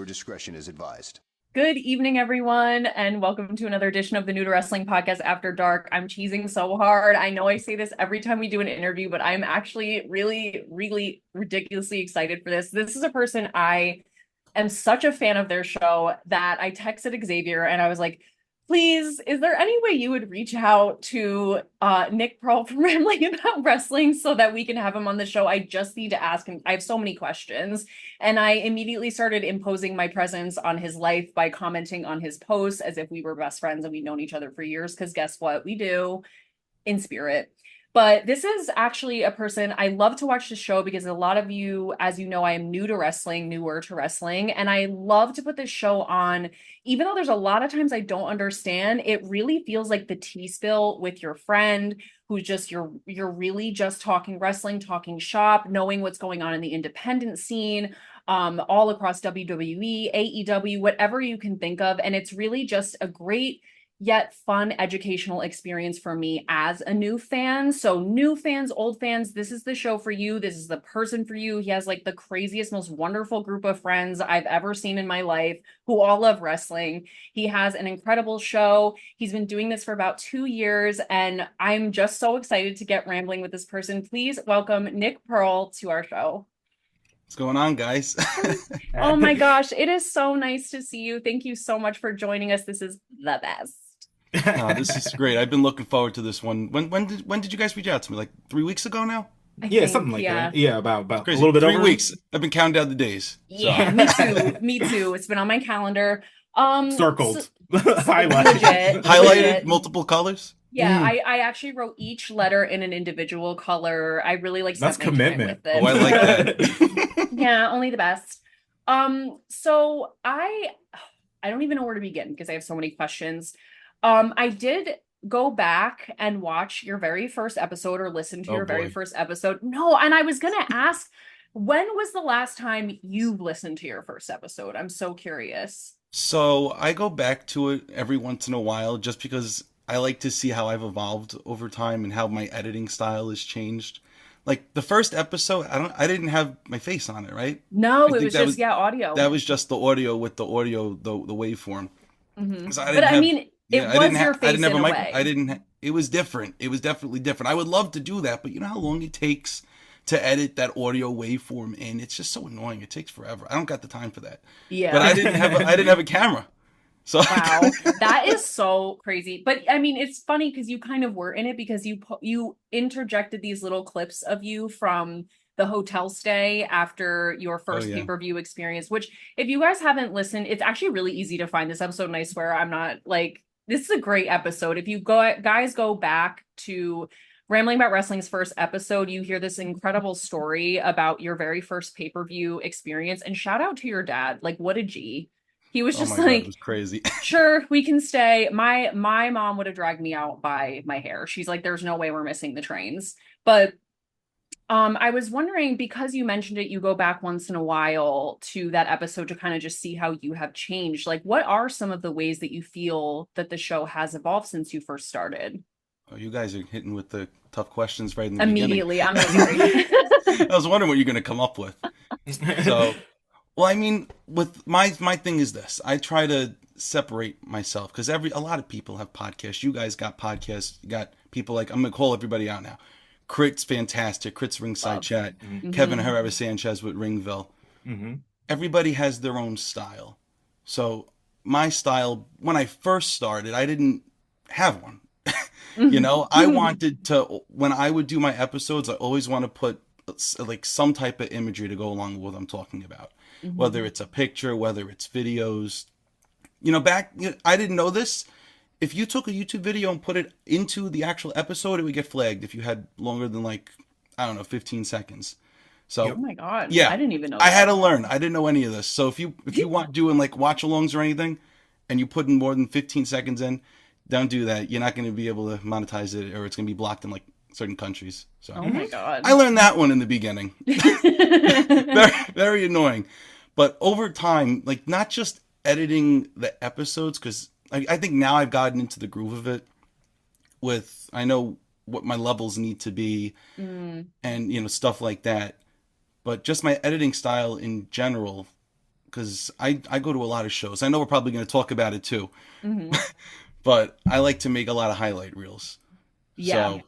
discretion is advised. Good evening, everyone, and welcome to another edition of the New to Wrestling Podcast After Dark. I'm cheesing so hard. I know I say this every time we do an interview, but I'm actually really ridiculously excited for this. This is a person I am such a fan of their show that I texted Xavier and I was like, please, is there any way you would reach out to Nick Pearl from Rambling About Wrestling so that we can have him on the show? I just need to ask him. I have so many questions. And I immediately started imposing my presence on his life by commenting on his posts as if we were best friends and we'd known each other for years. Because guess what? We do in spirit. But this is actually a person I love to watch the show because a lot of you, as you know, I am newer to wrestling, and I love to put this show on. Even though there's a lot of times I don't understand, it really feels like the tea spill with your friend who's just you're really just talking wrestling, talking shop, knowing what's going on in the independent scene, all across WWE, AEW, whatever you can think of, and it's really just a great yet fun educational experience for me as a new fan. So new fans, old fans, this is the show for you. This is the person for you. He has like the craziest, most wonderful group of friends I've ever seen in my life who all love wrestling. He has an incredible show. He's been doing this for about 2 years, and I'm just so excited to get rambling with this person. Please welcome Nick Pearl to our show. What's going on, guys? Oh my gosh, it is so nice to see you. Thank you so much for joining us. This is the best. This is great. I've been looking forward to this one. When did you guys reach out to me? Like 3 weeks ago now? Something like that. Yeah, about a Crazy. little bit 3 over weeks. I've been counting down the days. Yeah, me too. Me too. It's been on my calendar. Circled, Highlighted, legit. multiple colors. Yeah, I actually wrote each letter in an individual color. I really like That's spent my time commitment. with it. Oh, I like that. Yeah, only the best. So I don't even know where to begin because I have so many questions. I did go back and watch your very first episode or listen to your very first episode. No, and I was gonna ask, when was the last time you listened to your first episode? I'm so curious. So I go back to it every once in a while just because I like to see how I've evolved over time and how my editing style has changed. Like the first episode, I didn't have my face on it, right? No, I it was just audio. That was just the audio with the waveform. Mm-hmm. So But I mean, it was your face in a way. It was different. It was definitely different. I would love to do that, but you know how long it takes to edit that audio waveform in? It's just so annoying. It takes forever. I don't got the time for that. Yeah. But I didn't have a camera. So wow, that is so crazy. But I mean, it's funny because you kind of were in it because you interjected these little clips of you from the hotel stay after your first pay-per-view experience, which if you guys haven't listened, it's actually really easy to find this episode. And I swear I'm not like, this is a great episode. If you guys go back to Rambling About Wrestling's first episode, you hear this incredible story about your very first pay-per-view experience. And shout out to your dad. Like, what a G. He was just God, like, it was crazy. Sure, we can stay. My mom would have dragged me out by my hair. She's like, there's no way we're missing the trains. But I was wondering, because you mentioned it, you go back once in a while to that episode to kind of just see how you have changed. Like, what are some of the ways that you feel that the show has evolved since you first started? Oh, you guys are hitting with the tough questions right in the Immediately, beginning. I'm sorry. I was wondering what you're going to come up with. So, well, I mean, with my thing is this. I try to separate myself because a lot of people have podcasts. You guys got podcasts. You got people like, I'm going to call everybody out now. Crit's fantastic. Crit's Ringside Chat. Mm-hmm. Kevin Herrera Sanchez with Ringville. Mm-hmm. Everybody has their own style. So my style, when I first started, I didn't have one. You know, I wanted to, when I would do my episodes, I always want to put like some type of imagery to go along with what I'm talking about. Mm-hmm. Whether it's a picture, whether it's videos. You know, I didn't know this. If you took a YouTube video and put it into the actual episode, it would get flagged if you had longer than 15 seconds. So, oh my God. Yeah. I didn't even know I that. had to learn. I didn't know any of this. So if you want doing like watch alongs or anything and you put in more than 15 seconds in, don't do that. You're not going to be able to monetize it, or it's going to be blocked in like certain countries. So oh my God. I learned that one in the beginning. very, very annoying. But over time, like not just editing the episodes, because I think now I've gotten into the groove of it I know what my levels need to be and, stuff like that. But just my editing style in general because I go to a lot of shows. I know we're probably going to talk about it too, but I like to make a lot of highlight reels. Yeah. So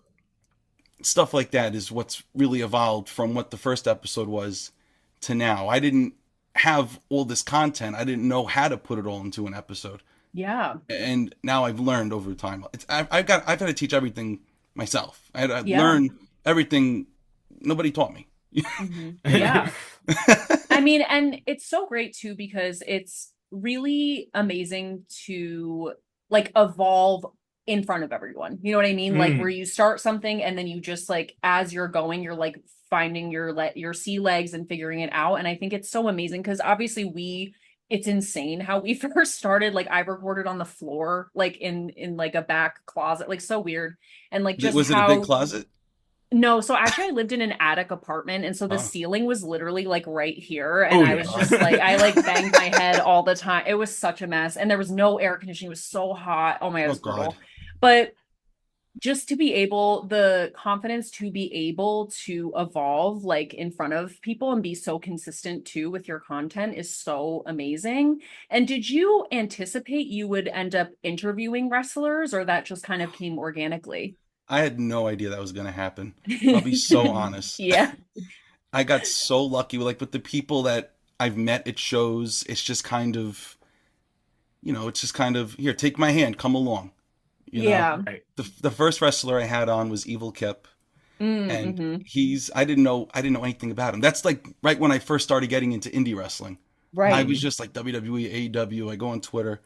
stuff like that is what's really evolved from what the first episode was to now. I didn't have all this content. I didn't know how to put it all into an episode. Yeah. And now I've learned over time. I've had to teach everything myself. I had to learn everything. Nobody taught me. Yeah. I mean, and it's so great too, because it's really amazing to like evolve in front of everyone. You know what I mean? Like where you start something and then you just like, as you're going, you're like finding your sea legs and figuring it out. And I think it's so amazing because obviously it's insane how we first started. Like I recorded on the floor, like in like a back closet, like so weird. And like just was it a big closet? No, so actually I lived in an attic apartment, and so the ceiling was literally like right here, and I was just like, I like banged my head all the time. It was such a mess, and there was no air conditioning. It was so hot. Oh my God, it was brutal. But just to be able, the confidence to be able to evolve like in front of people and be so consistent too with your content is so amazing. And did you anticipate you would end up interviewing wrestlers, or that just kind of came organically? I had no idea that was going to happen. I'll be so honest. Yeah. I got so lucky with the people that I've met at shows. It's just kind of, here, take my hand, come along. You know? Right. The first wrestler I had on was Evil Kip. And I didn't know anything about him. That's like right when I first started getting into indie wrestling. Right. I was just like WWE, AEW. I go on Twitter.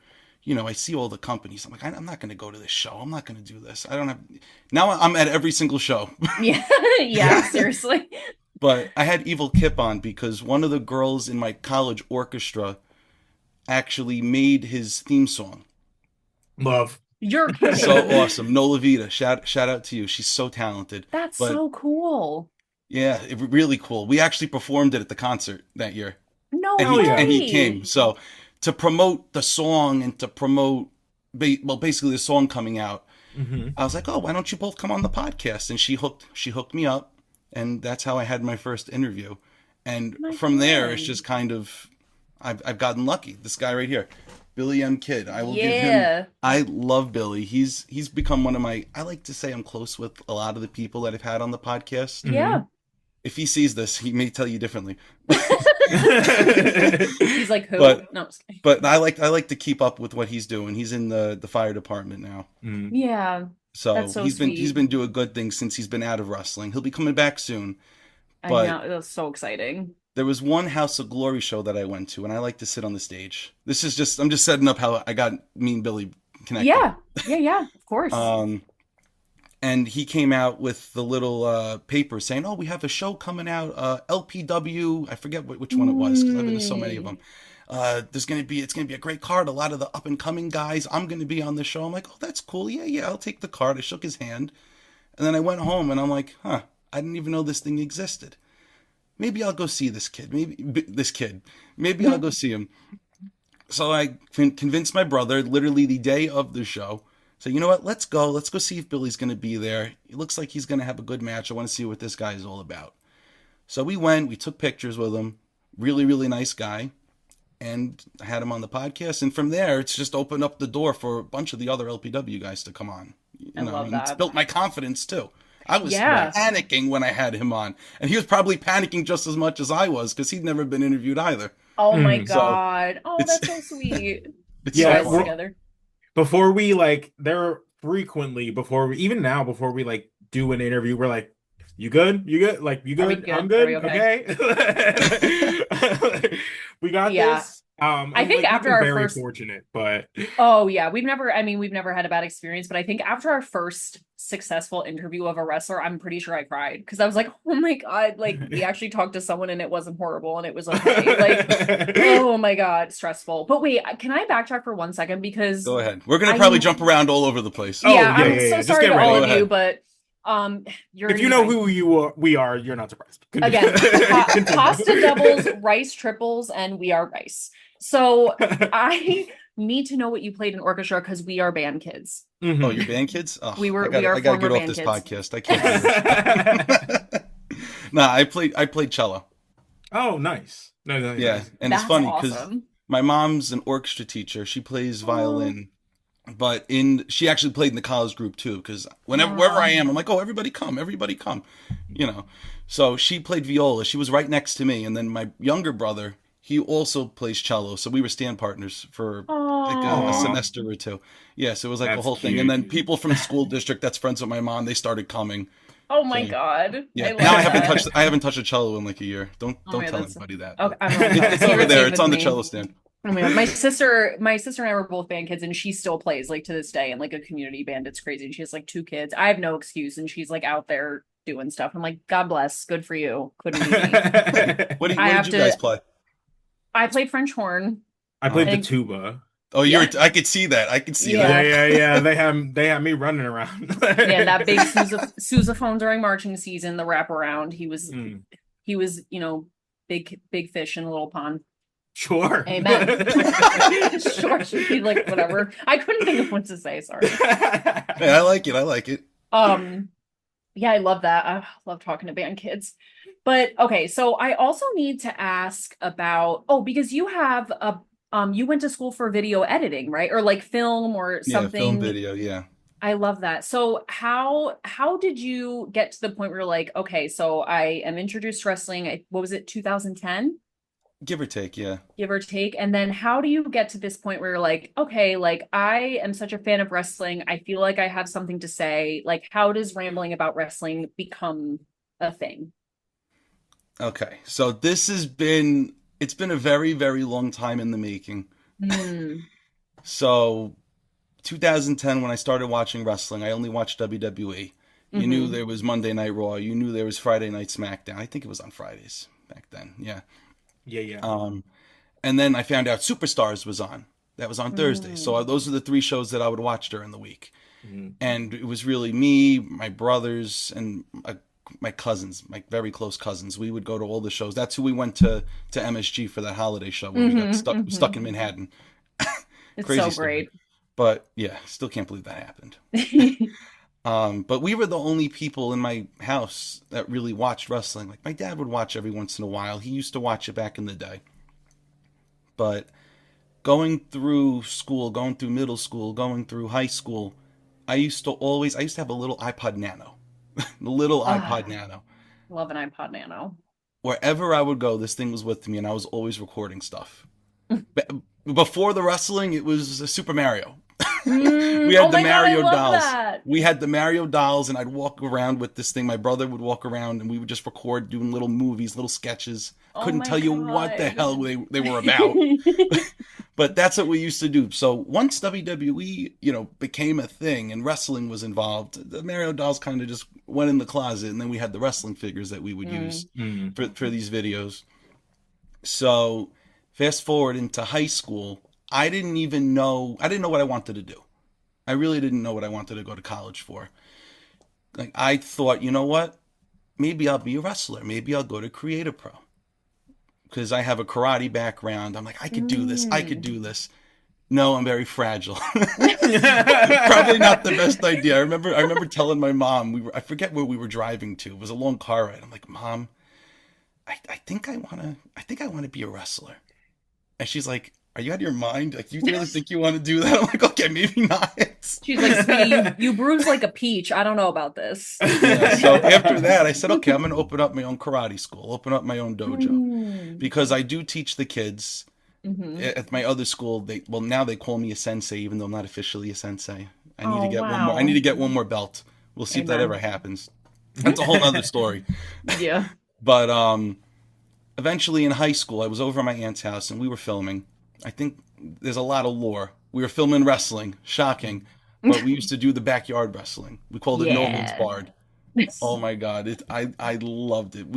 I see all the companies. I'm like, I'm not going to go to this show. I'm not going to do this. Now I'm at every single show. Yeah, seriously. But I had Evil Kip on because one of the girls in my college orchestra actually made his theme song. Love. You're kidding. So awesome. Nola Vita, shout out to you. She's so talented. That's so cool. Yeah, really cool. We actually performed it at the concert that year. No way. And he came. So to promote the song and to promote, basically the song coming out, I was like, oh, why don't you both come on the podcast? And she hooked me up, and that's how I had my first interview. And from there, it's just kind of, I've gotten lucky. This guy right here, Billy M. Kidd. I will give him, I love Billy. He's become one of my, I like to say I'm close with a lot of the people that I've had on the podcast. Yeah. If he sees this, he may tell you differently. He's like, who? But I like to keep up with what he's doing. He's in the fire department now. Yeah. So he's been doing good things since he's been out of wrestling. He'll be coming back soon. But I know, it was so exciting. There was one House of Glory show that I went to, and I like to sit on the stage. I'm just setting up how I got me and Billy connected. Yeah, of course. And he came out with the little paper saying, oh, we have a show coming out, LPW. I forget which one it was, because I've been to so many of them. It's going to be a great card. A lot of the up and coming guys. I'm going to be on the show. I'm like, oh, that's cool. Yeah, I'll take the card. I shook his hand. And then I went home and I'm like, I didn't even know this thing existed. Maybe I'll go see this kid. Maybe I'll go see him. So I convinced my brother, literally the day of the show. So you know what? Let's go see if Billy's going to be there. It looks like he's going to have a good match. I want to see what this guy is all about. So we took pictures with him. Really, really nice guy. And I had him on the podcast. And from there, it's just opened up the door for a bunch of the other LPW guys to come on. I love that. It's built my confidence too. I was panicking when I had him on. And he was probably panicking just as much as I was because he'd never been interviewed either. Oh my God. That's so sweet. Together. Before we before we do an interview, we're like, you good? Like, you good? I'm good. Okay. We got this. I think after our very first, fortunate, but we've never had a bad experience, but I think after our first successful interview of a wrestler, I'm pretty sure I cried because I was like, oh my God, like we actually talked to someone and it wasn't horrible and it was okay. Like, oh my God, stressful. But wait, can I backtrack for 1 second? Because go ahead. We're gonna probably jump around all over the place. I'm so sorry to all of you, but if you know who we are, you're not surprised. Again, pasta doubles, rice triples, and we are rice. So I need to know what you played in orchestra because we are band kids. Mm-hmm. Oh, you're band kids? Oh, we are. I gotta get off this podcast. I can't do this. Nah, I played cello. Oh, nice. No, no, Yeah, yes. and it's That's funny because awesome. my mom's an orchestra teacher. She plays Oh, violin, but in she actually played in the college group too. Because wherever I wow. am, I'm like, oh, everybody come, you know. So she played viola. She was right next to me, and then my younger brother, he also plays cello. So we were stand partners for like a Oh, Aw, semester or two. Yeah, so it was like a that's whole thing. And cute. then people from the school district that's friends with my mom, they started coming. oh So my God. yeah, I now love that. I haven't touched a cello in like a year. Oh my Don't God, tell that's anybody that, okay. but I won't tell. it's See, over you're there. safe It's with on the me. cello stand. Oh my God. My sister and I were both band kids and she still plays like to this day in like a community band. It's crazy. And she has like two kids. I have no excuse and she's like out there doing stuff. I'm like, God bless. Good for you. Couldn't be me. I What did have you guys to play? I played French horn. I Oh, played the And tuba. oh, yeah. I could see that. I could see that. Yeah, Yeah. yeah, yeah. They had me running around. Yeah, that big sousaphone during marching season, the wraparound. Mm, He was, big fish in a little pond. sure. Amen. Sure, should be like whatever. I couldn't think of what to say, sorry. Hey, I like it. I like it. Um, yeah, I love that. I love talking to band kids. But okay, so I also need to ask about, because you have you went to school for video editing, right? Or like film or Yeah, film something. video. Yeah, I love that. So how did you get to the point where you're like, okay, so I am introduced to wrestling, what was it, 2010? give or take. Yeah. Give or take. And then how do you get to this point where you're like, okay, like I am such a fan of wrestling. I feel like I have something to say. Like, how does rambling about wrestling become a thing? Okay. So it's been a very very long time in the making. Hmm. So 2010 when I started watching wrestling, I only watched WWE. You knew Mm-hmm. there was Monday Night Raw. You knew there was Friday Night SmackDown. I think it was on Fridays back then. Yeah. Yeah, yeah. Um, and then I found out Superstars was on. That was on Thursday. So Mm. those are the three shows that I would watch during the week. Mhm. And it was really me, my brothers, and my cousins, my very close cousins. We would go to all the shows. That's who we went to MSG for that holiday show where we got Mm-hmm. stuck Mm-hmm. in Manhattan. It's Crazy so story, great. but yeah, still can't believe that happened. But we were the only people in my house that really watched wrestling. Like my dad would watch every once in a while. He used to watch it back in the day. But going through school, going through middle school, going through high school, I used to have a little iPod Nano, the little iPod Ah, Nano. love an iPod Nano. Wherever I would go, this thing was with me, and I was always recording stuff. Before the wrestling, it was Super Mario. We Oh had the my God, I Mario love dolls. that. We had the Mario dolls, and I'd walk around with this thing. My brother would walk around, and we would just record doing little movies, little sketches. Oh Couldn't my tell you what the God. hell they were about, but that's what we used to do. So once WWE, became a thing and wrestling was involved, the Mario dolls kind of just went in the closet, and then we had the wrestling figures that we would use Mm. Mhm. for these videos. So fast forward into high school, I didn't know what I wanted to do. I really didn't know what I wanted to go to college for. Like I thought, you know what? Maybe I'll be a wrestler. Maybe I'll go to Creative Pro because I have a karate background. I'm like, I could do this. I could Mm. do this. No, I'm very fragile. Probably not the best idea. I remember telling my mom I forget where we were driving to. It was a long car ride. I'm like, Mom, I think I wanna be a wrestler. And she's like, are you out of your mind? Like, you really think you want to do that? I'm like, okay, maybe not. She's like, sweetie, you bruise like a peach. I don't know about this. Yeah. So after that, I said, okay, I'm going to open up my own karate school, open up my own dojo Mm. because I do teach the kids Hmm. at my other school. Now they call me a sensei, even though I'm not officially a sensei. I need to Oh, get one more. I need wow. to get one more belt. We'll see if that ever Amen. happens. That's a whole other story. Yeah. But eventually in high school, I was over at my aunt's house and we were filming. I think there's a lot of lore. We were filming wrestling, shocking, but we used to do the backyard wrestling. We called it No Holds Yeah. Barred. Oh my God, I loved it.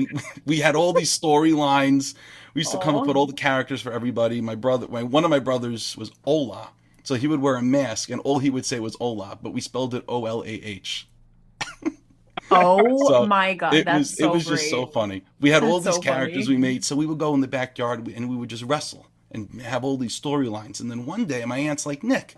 We had all these storylines. We used to come up with Oh. all the characters for everybody. One of my brothers was Ola, so he would wear a mask and all he would say was Ola, but we spelled it OLAH. Oh So my God, that's it so was just so great. funny. We had all That's these so characters funny. we made, so we would go in the backyard and we would just wrestle and have all these storylines. And then one day, my aunt's like, Nick,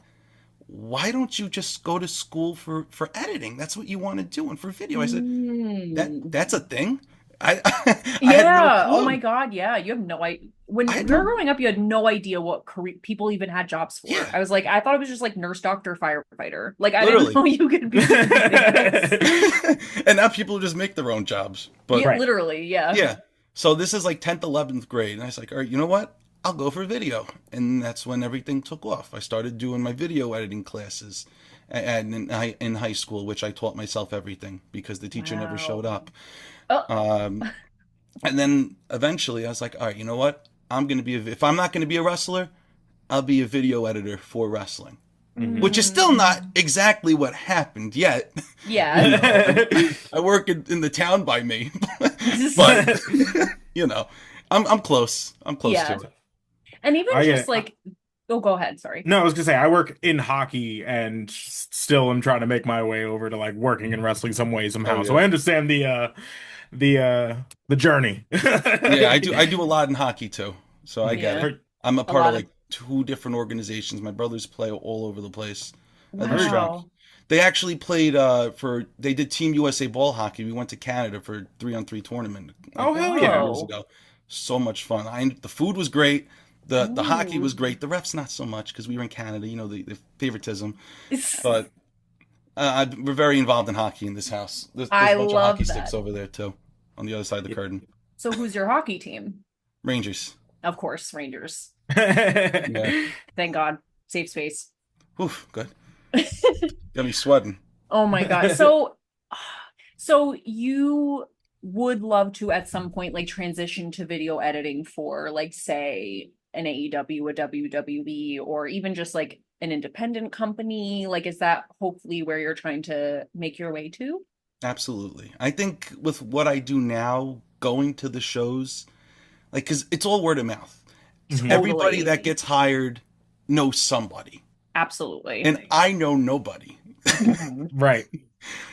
why don't you just go to school for editing? That's what you want to do, and for video. I said, Mm. that's a thing. I I had no Yeah. Oh my clue. God. Yeah. You have no idea. when we were growing up, you had no idea what career people even had jobs for. Yeah. I was like, I thought it was just like nurse, doctor, firefighter. Like I Literally. didn't know you could be doing this. And now people just make their own jobs. But Yeah, literally, yeah. yeah. So this is like 10th, 11th grade. And I was like, all right, you know what? I'll go for video. And that's when everything took off. I started doing my video editing classes and in high school, which I taught myself everything because the teacher never showed up. Oh. And then eventually I was like, all right, you know what? If I'm not going to be a wrestler, I'll be a video editor for wrestling. Mm-hmm. Which is still not exactly what happened yet. Yeah. I work in the town by me. But, I'm close. I'm close to it. And even oh, go ahead. Sorry. No, I was gonna say I work in hockey and still am trying to make my way over to like working in wrestling some way somehow. Oh, yeah. So I understand the journey. Yeah, I do a lot in hockey too. So I get it. I'm a part of like 2 different organizations. My brothers play all over the place. Wow. They actually played they did Team USA ball hockey. We went to Canada for 3-on-3 tournament. Oh hell yeah! Years ago. So much fun. The food was great. The hockey was great. The refs not so much because we were in Canada. The favoritism. But we're very involved in hockey in this house. There's a bunch of hockey sticks over there too, on the other side of the curtain. So who's your hockey team? Rangers. Of course, Rangers. Yeah. Thank God. Safe space. Oof, good. Got me sweating. Oh my God. So you would love to at some point like transition to video editing for like say an AEW, a WWE, or even just like an independent company? Like, is that hopefully where you're trying to make your way to? Absolutely. I think with what I do now, going to the shows, like, because it's all word of mouth. Totally. Everybody that gets hired knows somebody. Absolutely. And I know nobody. Right.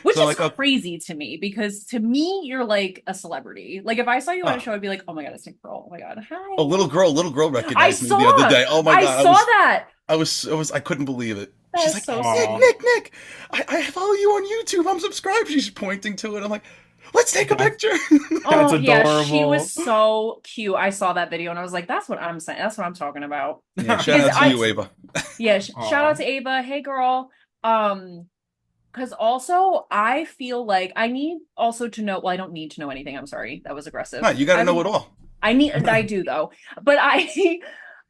Which is crazy to me, because to me, you're like a celebrity. Like if I saw you on a show, I'd be like, oh my God, it's Nick Pearl. Oh my God. Hi. A little girl recognized me the other day. Oh my God. I saw that. I couldn't believe it. That's She's like, so Nick, I follow you on YouTube. I'm subscribed. She's pointing to it. I'm like, let's take a picture. That's adorable. Yeah, she was so cute. I saw that video and I was like, that's what I'm saying. That's what I'm talking about. Yeah, shout out to you, Ava. Yeah, shout out to Ava. Hey, girl. Because also I feel like I need also to know. Well, I don't need to know anything. I'm sorry, that was aggressive. No, you got to know it all. I do though, but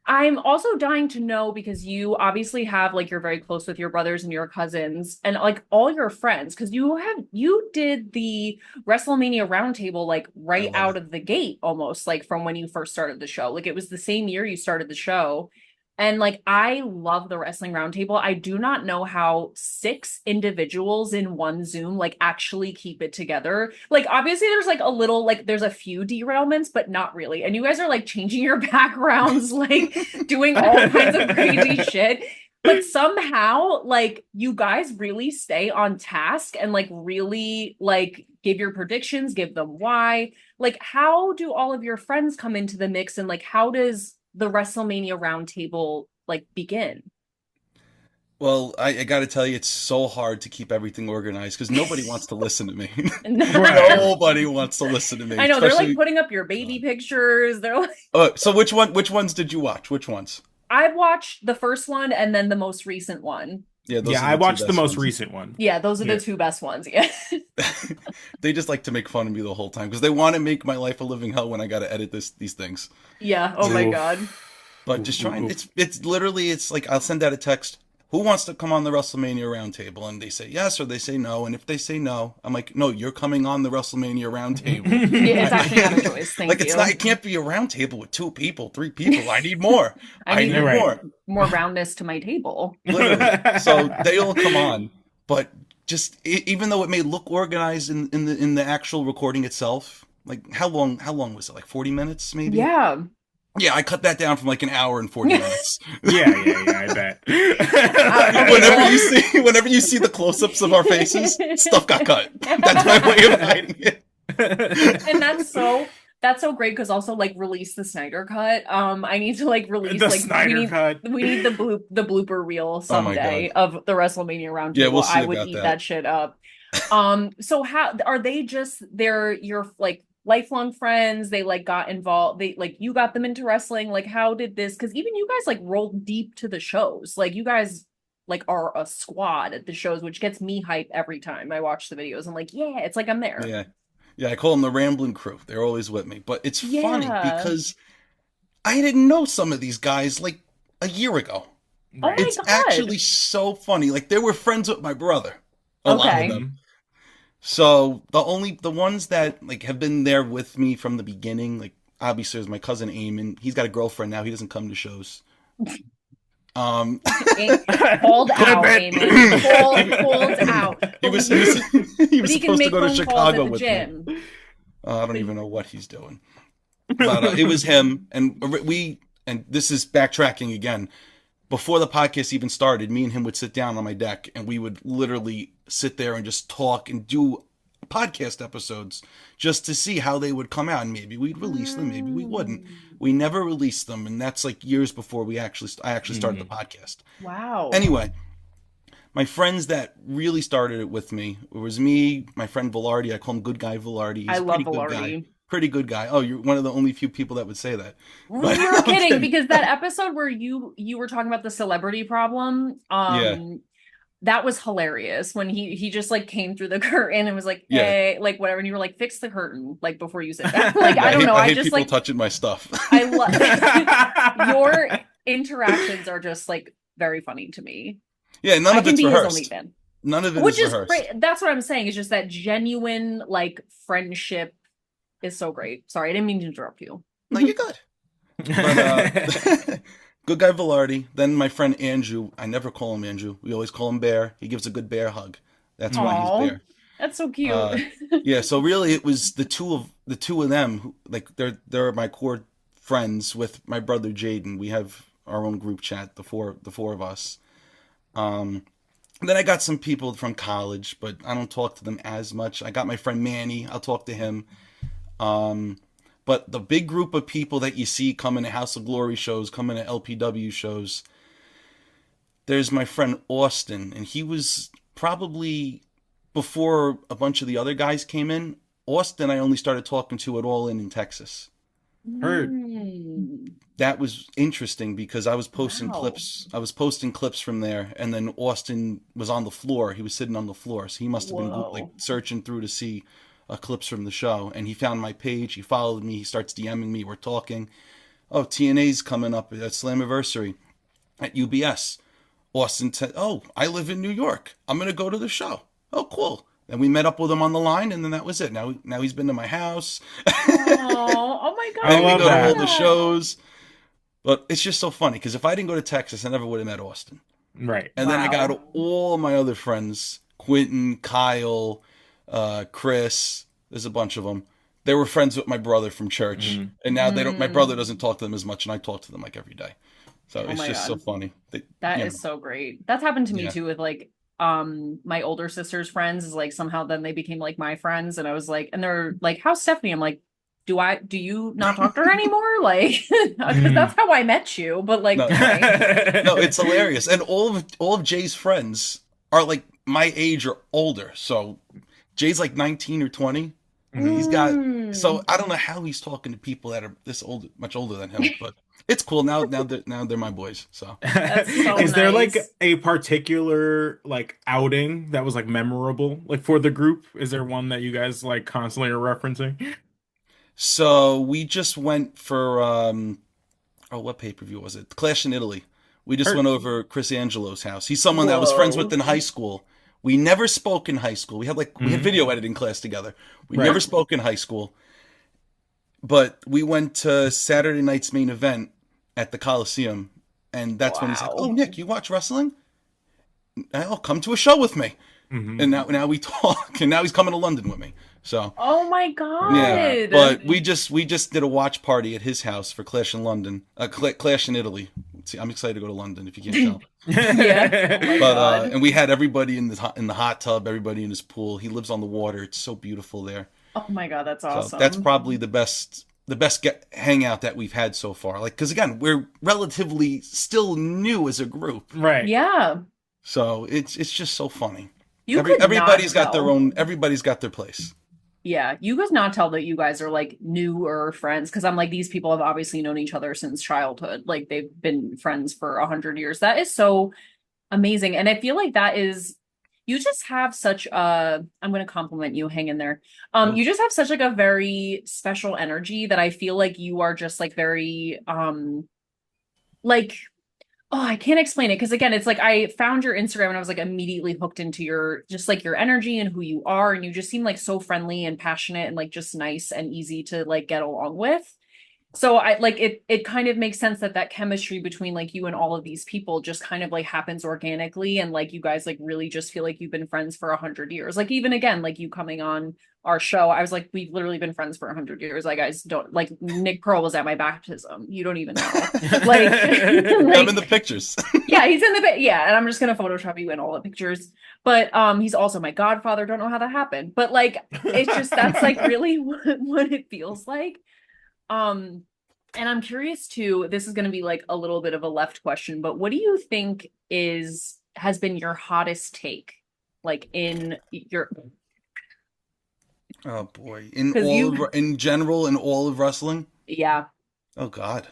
I'm also dying to know, because you obviously have like you're very close with your brothers and your cousins and like all your friends, because you did the WrestleMania roundtable like right out of the gate, almost like from when you first started the show. Like it was the same year you started the show. And like, I love the wrestling roundtable. I do not know how 6 individuals in one Zoom like actually keep it together. Like, obviously there's like a little, like there's a few derailments, but not really. And you guys are like changing your backgrounds, like doing all kinds of crazy shit. But somehow like you guys really stay on task and like really like give your predictions, give them why. Like, how do all of your friends come into the mix, and like how does the WrestleMania roundtable like begin? Well, I got to tell you, it's so hard to keep everything organized because nobody wants to listen to me. Nobody wants to listen to me. I know, they're like putting up your baby pictures. They're like, so which ones did you watch? Which ones? I watched the first one and then the most recent one. Yeah, I watched the most recent one. Yeah, those are the 2 best ones. Yeah. They just like to make fun of me the whole time because they want to make my life a living hell when I got to edit these things. Yeah. Oh my God. But just trying. It's literally, it's like I'll send out a text. Who wants to come on the WrestleMania roundtable? And they say yes or they say no. And if they say no, I'm like, no, you're coming on the WrestleMania roundtable. Yeah, it's actually not a choice. Thank you. It can't be a roundtable with 2 people, 3 people. I need more. I need more roundness to my table. Literally. So they all come on, but just even though it may look organized in the actual recording itself, like how long was it? Like 40 minutes, maybe? Yeah. Yeah, I cut that down from like an hour and 40 minutes. Yeah, I bet. Whenever you see the close-ups of our faces, stuff got cut. That's my way of hiding it. And that's so great, because also like release the Snyder cut. I need to like release the Snyder cut. We need the blooper reel someday of the WrestleMania roundtable. Yeah, we'll see I would eat that shit up. So how are they? Just your like lifelong friends. They like got involved. They like you got them into wrestling. Like how did this? Because even you guys like rolled deep to the shows. Like you guys like are a squad at the shows, which gets me hype every time I watch the videos. I'm like, yeah, it's like I'm there. Yeah. Yeah, I call them the Rambling Crew. They're always with me. But it's funny Yeah. because I didn't know some of these guys like a year ago. Oh Right. my It's God. actually so funny. Like they were friends with my brother, a lot of Okay. them. So the ones that like have been there with me from the beginning, like obviously there's my cousin Eamon. He's got a girlfriend now. He doesn't come to shows. Um, Called Clip out, it. Eamon. Called out. he was he was, he But was he can supposed to make go to phone calls Chicago at the with me. gym. I don't even know what he's doing. But it was him, and and this is backtracking again. Before the podcast even started, me and him would sit down on my deck, and we would literally sit there and just talk and do podcast episodes just to see how they would come out. And maybe we'd release them, maybe we wouldn't. We never released them, and that's like years before I actually started the podcast. Wow. Anyway, my friends that really started it with me, it was me, my friend Velarde. I call him Good Guy Velarde. He's I a love pretty good guy. Velarde. Pretty good guy. Oh, you're one of the only few people that would say that. But You're I'm kidding, because that episode where you were talking about the celebrity problem, Yeah. that was hilarious when he just like came through the curtain and was like, Yeah. hey, like whatever, and you were like, fix the curtain, like before you sit down. Like Yeah, I don't know. I I hate just people like touching my stuff. I love your interactions are just like very funny to me. Yeah, none I of can it's be his rehearsed. only fan. None of it Which is is rehearsed. great. That's what I'm saying. It's just that genuine like friendship is so great. Sorry, I didn't mean to interrupt you. No, you're good. But Good Guy Velarde. Then my friend Andrew. I never call him Andrew. We always call him Bear. He gives a good bear hug. That's why Aw, he's Bear. that's so cute. Yeah. So really, it was the two of them. Who, like they're my core friends with my brother Jaden. We have our own group chat. The four of us. Then I got some people from college, but I don't talk to them as much. I got my friend Manny. I'll talk to him. But the big group of people that you see coming to House of Glory shows, coming to LPW shows, there's my friend Austin, and he was probably before a bunch of the other guys came in. Austin, I only started talking to at All In Texas. Heard. That was interesting because I was posting Wow. clips. I was posting clips from there, and then Austin was on the floor. He was sitting on the floor, so he must have been Whoa. like searching through to see clips from the show. And he found my page. He followed me. He starts DMing me. We're talking. Oh, TNA's coming up at Slammiversary at UBS. Austin said, "Oh, I live in New York. I'm gonna go to the show." Oh, cool. And we met up with him on the line, and then that was it. Now he's been to my house. Oh my God. And we love go to all that. the shows. But it's just so funny because if I didn't go to Texas, I never would have met Austin. Right. And then I Wow. got all my other friends, Quentin, Kyle, Chris. There's a bunch of them. They were friends with my brother from church, and now they don't. My brother doesn't talk to them as much, and I talk to them like every day. So it's my just God. so funny. That is so great. That's happened to me Yeah. too with like my older sister's friends is like somehow then they became like my friends, and I was like, and they're like, how's Stephanie? I'm like, do you not talk to her anymore? Like, because that's how I met you. But like, No. okay. No, it's hilarious, and all of Jay's friends are like my age or older. So Jay's like 19 or 20. He's got so I don't know how he's talking to people that are this old, much older than him, but it's cool now. Now they're my boys. So That's so Is there like nice. a particular like outing that was like memorable like for the group? Is there one that you guys like constantly are referencing? So we just went for what pay-per-view was it? Clash in Italy. We just went over Chris Angelo's house. He's someone that I was friends with in high school. We never spoke in high school. We had we had video editing class together. We Right. never spoke in high school. But we went to Saturday night's main event at the Coliseum, and that's when he said, Wow. "Oh, Nick, you watch wrestling? Oh, come to a show with me." And now we talk, and now he's coming to London with me. So Oh my God. yeah, but we just did a watch party at his house for Clash in London, Clash in Italy. See, I'm excited to go to London if you can't tell. Yeah. Oh my But God. and we had everybody in the hot tub, everybody in his pool. He lives on the water. It's so beautiful there. Oh my God, that's So awesome. that's probably the best hangout that we've had so far. Like, because again, we're relatively still new as a group, Right. Yeah. so it's just so funny. You could Everybody's not got their tell. own. Everybody's got their place. Yeah, you could not tell that you guys are like newer friends because I'm like, these people have obviously known each other since childhood. Like they've been friends for 100 years. That is so amazing. And I feel like that is, you just have such a, I'm going to compliment you, hang in there. Oh, You just have such like a very special energy that I feel like you are just like very, like, oh, I can't explain it because again, it's like I found your Instagram and I was like immediately hooked into your just like your energy and who you are, and you just seem like so friendly and passionate and like just nice and easy to like get along with. So I like it kind of makes sense that that chemistry between like you and all of these people just kind of like happens organically, and like you guys like really just feel like you've been friends for 100 years. Like even again, like you coming on our show, I was like, we've literally been friends for 100 years. Like guys don't like Nick Pearl was at my baptism. You don't even know. Like, I'm in like the pictures. yeah, he's in the yeah, and I'm just gonna Photoshop you in all the pictures. But he's also my godfather. Don't know how that happened. But like it's just that's like really what it feels like. Um, and I'm curious too, this is going to be like a little bit of a left question, but what do you think has been your hottest take? Like in your, Oh boy. because In general, in all of wrestling? yeah. Oh God.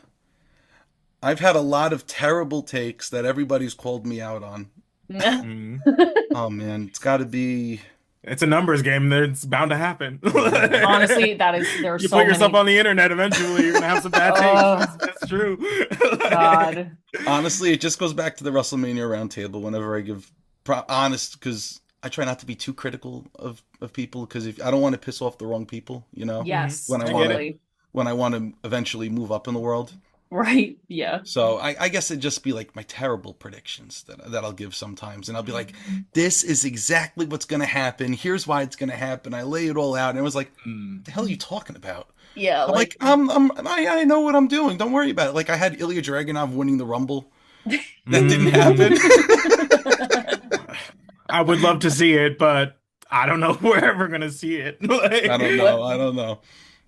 I've had a lot of terrible takes that everybody's called me out on. Mm. Oh man, it's got to be. It's a numbers game. It's bound to happen. Honestly, there are You so put yourself many. on the internet, eventually you're gonna have some bad Oh, takes. That's true. God. Honestly, it just goes back to the WrestleMania roundtable whenever I give honest, because I try not to be too critical of people, because if I don't want to piss off the wrong people, you know, Yes, when I I want get to it. totally. when I want to eventually move up in the world. Right. Yeah. So I guess it'd just be like my terrible predictions that I'll give sometimes, and I'll be like, "This is exactly what's going to happen. Here's why it's going to happen." I lay it all out, and it was like, Mm. "What the hell are you talking about?" Yeah. I'm Like, like, I know what I'm doing. Don't worry about it. Like I had Ilya Dragunov winning the Rumble. That didn't happen. I would love to see it, but I don't know if we're ever gonna see it. I don't what? know. I don't know.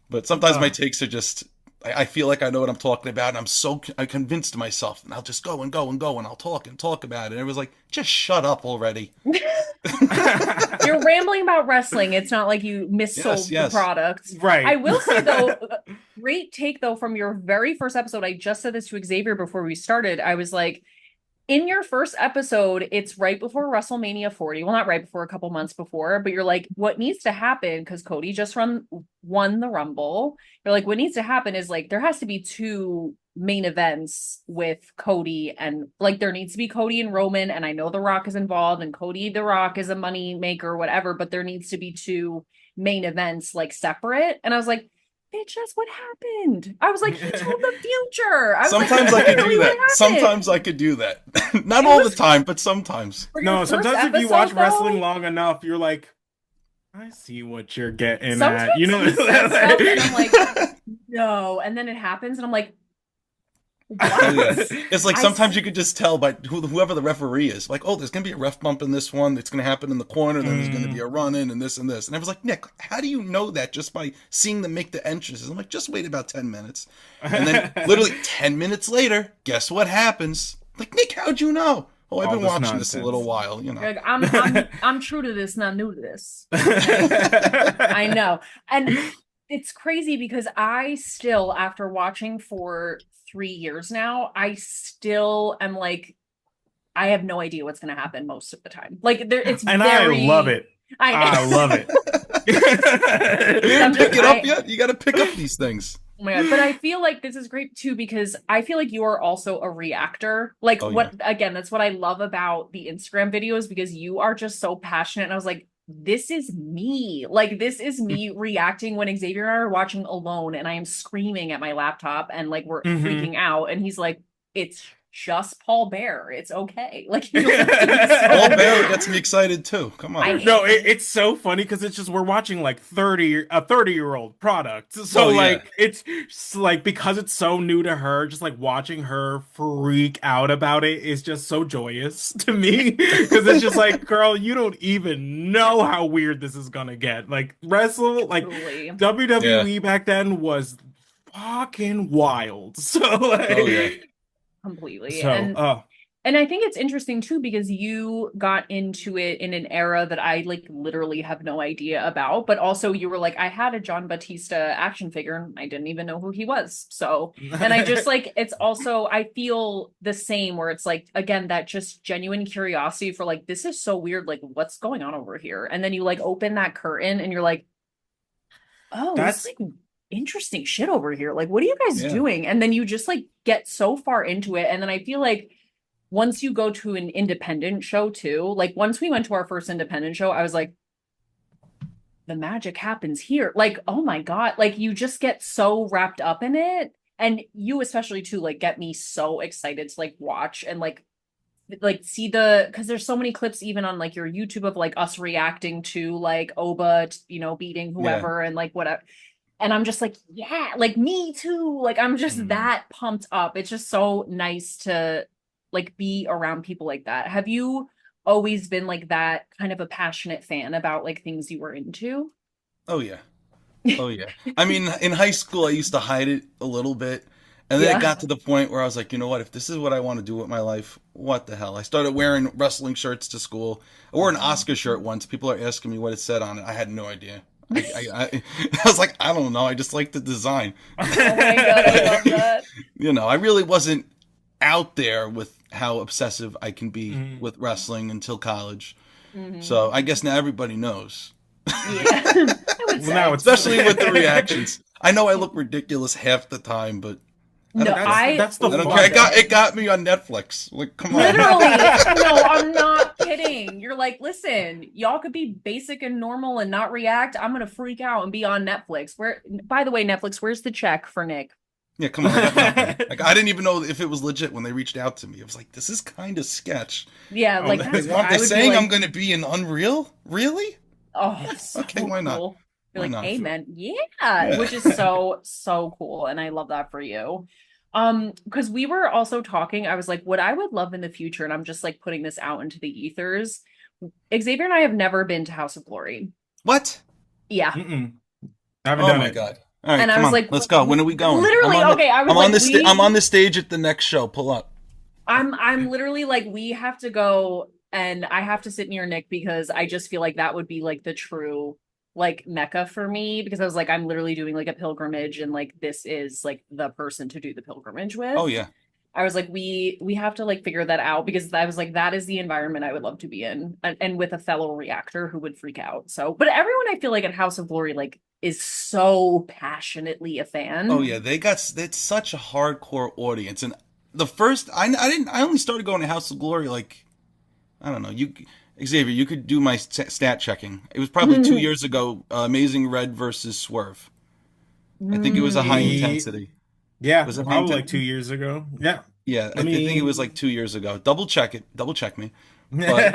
But sometimes my takes are just. I feel like I know what I'm talking about, and I convinced myself, and I'll just go and go and go, and I'll talk and talk about it. And it was like, just shut up already. You're rambling about wrestling. It's not like you missold Yes. the product. Right. I will say though, great take though from your very first episode. I just said this to Xavier before we started. I was like, in your first episode, it's right before WrestleMania 40. Well, not right before, a couple months before, but you're like, what needs to happen? Because Cody just won the Rumble. You're like, what needs to happen is like there has to be two main events with Cody, and like there needs to be Cody and Roman. And I know The Rock is involved, and Cody The Rock is a money maker, whatever, but there needs to be two main events like separate. And I was like, bitch, that's what happened. I was like, he told the future. I was Sometimes like, I could literally do what that. happened. Sometimes I could do that. Not It all the was time, but sometimes. for your No, first sometimes if you episode, watch wrestling though. long enough, you're like, I see what you're getting Sometimes at. You know, he says stuff and I'm like, no, and then it happens and I'm like, Oh yeah, what? it's like I sometimes you could just tell by whoever the referee is. Like, oh, there's gonna be a ref bump in this one. It's gonna happen in the corner. Then there's gonna be a run in and this and this. And I was like, Nick, how do you know that just by seeing them make the entrances? I'm like, just wait about 10 minutes, and then literally 10 minutes later, guess what happens? Like, Nick, how'd you know? Oh, I've All been this watching this a little nonsense. while, you know. Like, I'm true to this, not new to this. I know. And it's crazy because I still, after watching for 3 years now, I still am like, I have no idea what's going to happen most of the time. Like there, it's And very. I love it. I love it. You didn't pick it up yet. You got to pick up these things. Oh my God. But I feel like this is great too, because I feel like you are also a reactor. Like Oh, what, again, that's what I love about the Instagram videos, because you are just so passionate. And I was like, this is me. Like, this is me reacting when Xavier and I are watching alone and I am screaming at my laptop and like we're freaking out. And he's like, it's just Paul Bear. It's okay. Like, you don't have to be so Paul Bear gets me excited too. Come on. No, it's so funny because it's just we're watching like a 30-year-old product. So Oh, yeah. like it's like because it's so new to her, just like watching her freak out about it is just so joyous to me because it's just like, girl, you don't even know how weird this is gonna get. Like Totally. WWE back then was fucking wild. So like Oh yeah. Completely. so And I think it's interesting too because you got into it in an era that I like literally have no idea about, but also you were like, I had a John Batista action figure and I didn't even know who he was. So, and I just like, it's also, I feel the same where it's like, again, that just genuine curiosity for like, this is so weird. Like, what's going on over here? And then you like open that curtain and you're like, oh, this is That's like interesting shit over here. Like, what are you guys Yeah. doing? And then you just like get so far into it. And then I feel like, once you go to an independent show too, like once we went to our first independent show, I was like, the magic happens here. Like, oh my God, like you just get so wrapped up in it. And you especially too, like get me so excited to like watch and like see because there's so many clips even on like your YouTube of like us reacting to like Oba, beating Yeah. whoever and like whatever. And I'm just like, yeah, like me too. Like I'm just that pumped up. It's just so nice to like be around people like that. Have you always been like that kind of a passionate fan about like things you were into? Oh yeah. Oh yeah. I mean, in high school, I used to hide it a little bit, and then it Yeah. got to the point where I was like, you know what? If this is what I want to do with my life, what the hell? I started wearing wrestling shirts to school. I wore an Oscar shirt once. People are asking me what it said on it. I had no idea. I was like, I don't know. I just like the design. Oh my God, I love that. I really wasn't out there with how obsessive I can be Mhm. with wrestling until college. Mhm. So I guess now everybody knows. Yeah, I would Well, now say. it's Especially with the reactions. I know I look ridiculous half the time, but I No, don't care. I that's the I don't love care. fun. It got me on Netflix. Like, come on. Literally, no, I'm not kidding. You're like, listen, y'all could be basic and normal and not react. I'm gonna freak out and be on Netflix. Where, by the way, Netflix, where's the check for Nick? Yeah, come on. I got nothing. Like, I didn't even know if it was legit when they reached out to me. I was like, this is kind of sketch. Yeah, like They that's what want. I They're would be saying I'm like. going to be in Unreal. Really? Oh, so Okay, why not? cool. Be Why like, not? hey man, yeah, Yeah. which is so cool, and I love that for you. Because we were also talking, I was like, what I would love in the future, and I'm just like putting this out into the ethers. Xavier and I have never been to House of Glory. What? Yeah. Mm-mm. I haven't Oh done my it. god! All right, And I come was on, like, let's go. When are we going? literally, okay, I was I'm on like, I'm on the stage at the next show. Pull up. I'm literally like, we have to go and I have to sit near Nick because I just feel like that would be like the true like mecca for me because I was like, I'm literally doing like a pilgrimage and like this is like the person to do the pilgrimage with. Oh yeah. I was like, we have to like figure that out because I was like, that is the environment I would love to be in and with a fellow reactor who would freak out. So, but everyone I feel like at House of Glory like is so passionately a Oh fan. yeah. It's such a hardcore audience, and the first I only started going to House of Glory like I don't know. Xavier, you could do my stat checking. It was probably 2 years ago. Amazing Red versus Swerve. I think it was a high Ye- intensity. Yeah, Was it high probably like intensity? 2 years ago. Yeah. Yeah, I Let think it was me. like 2 years ago. Double check it. Double check me. But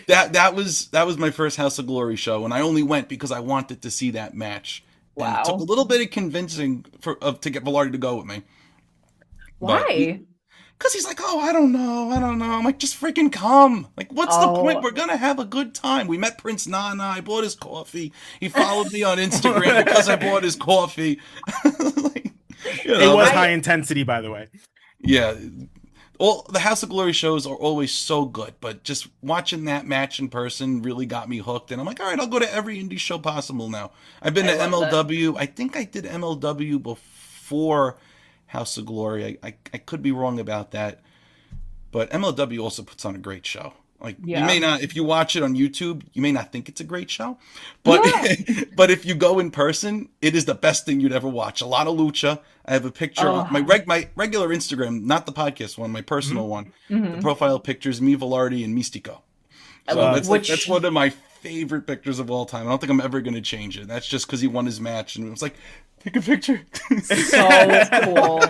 that was my first House of Glory show, and I only went because I wanted to see that match. And it took a Wow. little bit of convincing to get Velarde to go with me. But Why? because he's like, oh, I don't know. I'm like, just freaking come. Like, what's the point? Oh, We're gonna have a good time. We met Prince Nana. I bought his coffee. He followed me on Instagram because I bought his coffee. Like, It was like, high intensity, by the way. yeah. All the House of Glory shows are always so good, but just watching that match in person really got me hooked. And I'm like, all right, I'll go to every indie show possible now. I've been I to love that. MLW. I think I did MLW before House of Glory. I could be wrong about that, but MLW also puts on a great show. Like you may Yeah. not, if you watch it on YouTube, you may not think it's a great show, but Yeah. but if you go in person, it is the best thing you'd ever watch. A lot of lucha. I have a picture on Oh. my regular Instagram, not the podcast one, my personal one. The Mhm. profile picture is me, Velarde, and Mystico. I So love that's which one of my favorite pictures of all time. I don't think I'm ever going to change it. That's just because he won his match, and it was like, take a picture. so cool.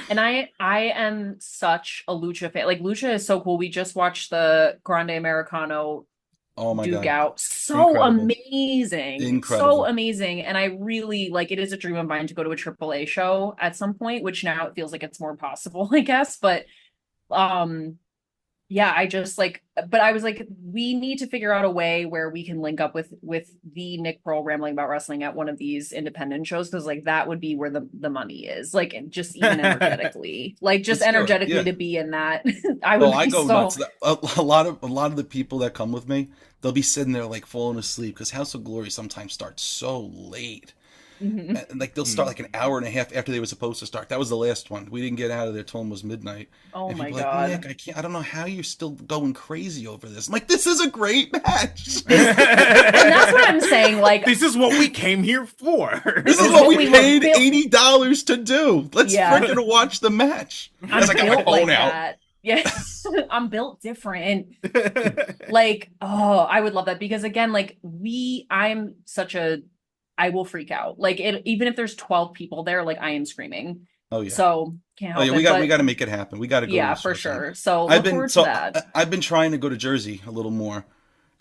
And I am such a lucha fan. Like lucha is so cool. We just watched the Grande Americano Oh my Duke god, out. So incredible, amazing. So incredible. amazing. And I really like it is a dream of mine to go to a AAA show at some point, which now it feels like it's more possible, I guess. But um yeah, I just like, but I was like, we need to figure out a way where we can link up with the Nick Pearl Rambling About Wrestling at one of these independent shows, because like that would be where the money is, like just even energetically, like just Let's do it. energetically Yeah. to be in that. I Oh, would I be go nuts. so. A lot of the people that come with me, they'll be sitting there like falling asleep because House of Glory sometimes starts so late. Mhm. And like they'll start like an hour and a half after they were supposed to start. That was the last one. We didn't get out of there till almost midnight. Oh And my people are like, Nick, God. I can't. I don't know how you're still going crazy over this. I'm like, this is a great match. And that's what I'm saying. Like, This is what we came here for. This this is is what what we we were paid built. $80 to do. Let's Yeah, freaking watch the match. As I'm I got my built like phone out. that. Yes, I'm built different. Like, oh, I would love that because again, like I'm such a, I will freak out. Like it, even if there's 12 people there, like I am screaming. Oh yeah. So can't Oh yeah. help We it. got we But got to make it happen. We got to go to yeah, a for SummerSlam. sure. So I've look been forward to so that. I've been trying to go to Jersey a little more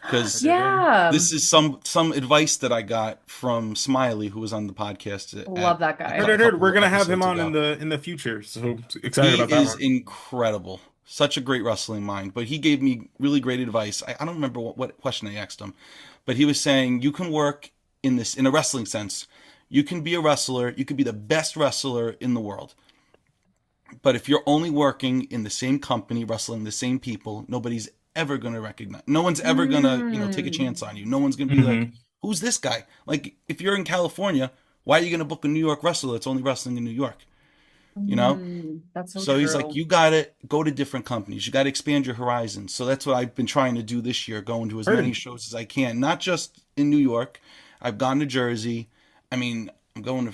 because Yeah. this is some advice that I got from Smiley, who was on the podcast Love that a guy. couple We're gonna have him episodes on ago. in the future, so excited He about that is one. incredible, such a great wrestling mind. But he gave me really great advice. I don't remember what question I asked him, but he was saying you can work in a wrestling sense. You can be a wrestler. You could be the best wrestler in the world. But if you're only working in the same company, wrestling the same people, nobody's ever going to recognize. No one's ever going to, take a Mm. chance on you. No one's going to be like, Hmm. "Who's this guy?" Like if you're in California, why are you going to book a New York wrestler that's only wrestling in New York? You know? That's so So he's like, true. "You got to go to different companies. You got to expand your horizons." So that's what I've been trying to do this year, going to as many Heard. shows as I can, not just in New York. I've gone to Jersey. I mean, I'm going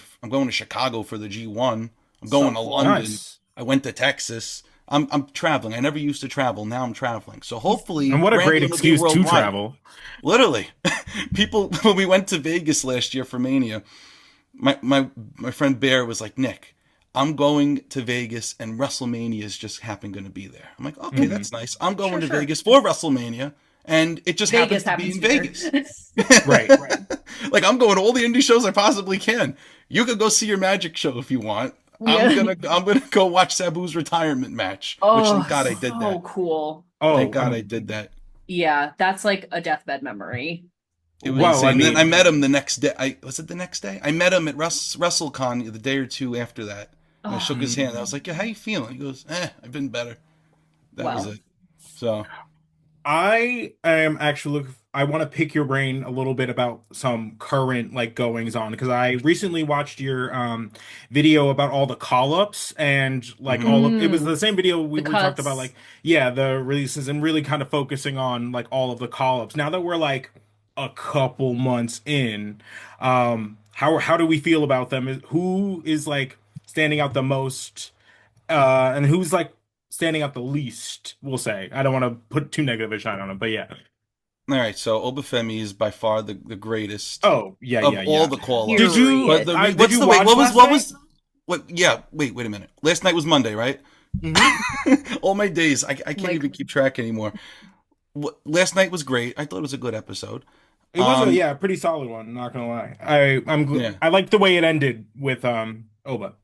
to Chicago for the G1. I'm So going to cool. London. Nice. I went to Texas. I'm traveling. I never used to travel. Now I'm traveling. So And hopefully what a great Rambling will be excuse to worldwide. travel. Literally, people when we went to Vegas last year for Mania, my friend Bear was like, "Nick, I'm going to Vegas and WrestleMania is just happen going to be there." I'm like, "Okay, Hmm. that's nice. I'm going Sure, to sure. Vegas for WrestleMania, and it just happens Vegas to be happens in here. Vegas." Right. Like I'm going to all the indie shows I possibly can. You could go see your magic show if you want. I'm Yeah. gonna I'm gonna go watch Sabu's retirement match, which thank Oh, God I did so that. cool. Thank Oh, God I did that. Yeah, that's like a deathbed memory. It was well, I insane. Then I mean, met him the next day. Was it the next day? I met him at WrestleCon the day or two after that. And I shook Oh, his mm. hand. I was like, "Yeah, how you feeling?" He goes, I've been better." That was well. it. So, I am actually I want to pick your brain a little bit about some current like goings on because I recently watched your video about all the call-ups and like mhm. all of it was Mm, the same video the we talked about cuts. like yeah, the releases and really kind of focusing on like all of the call-ups. Now that we're like a couple months in, how do we feel about them? Who is like standing out the most and who's like standing out the least, we'll say. I don't want to put too negative a shine on him, but yeah. All right. So Obafemi is by far the greatest Oh, yeah, of yeah, all yeah. the call ups. Did you But Period. the did what's you the wait? watch last What night? was what? Yeah. Wait a minute. Last night was Monday, right? Hmm. All my days, I can't Like, even keep track anymore. Last night was great. I thought it was a good episode. It was a Um, yeah, pretty solid one, not gonna lie. yeah. I like the way it ended with Oba.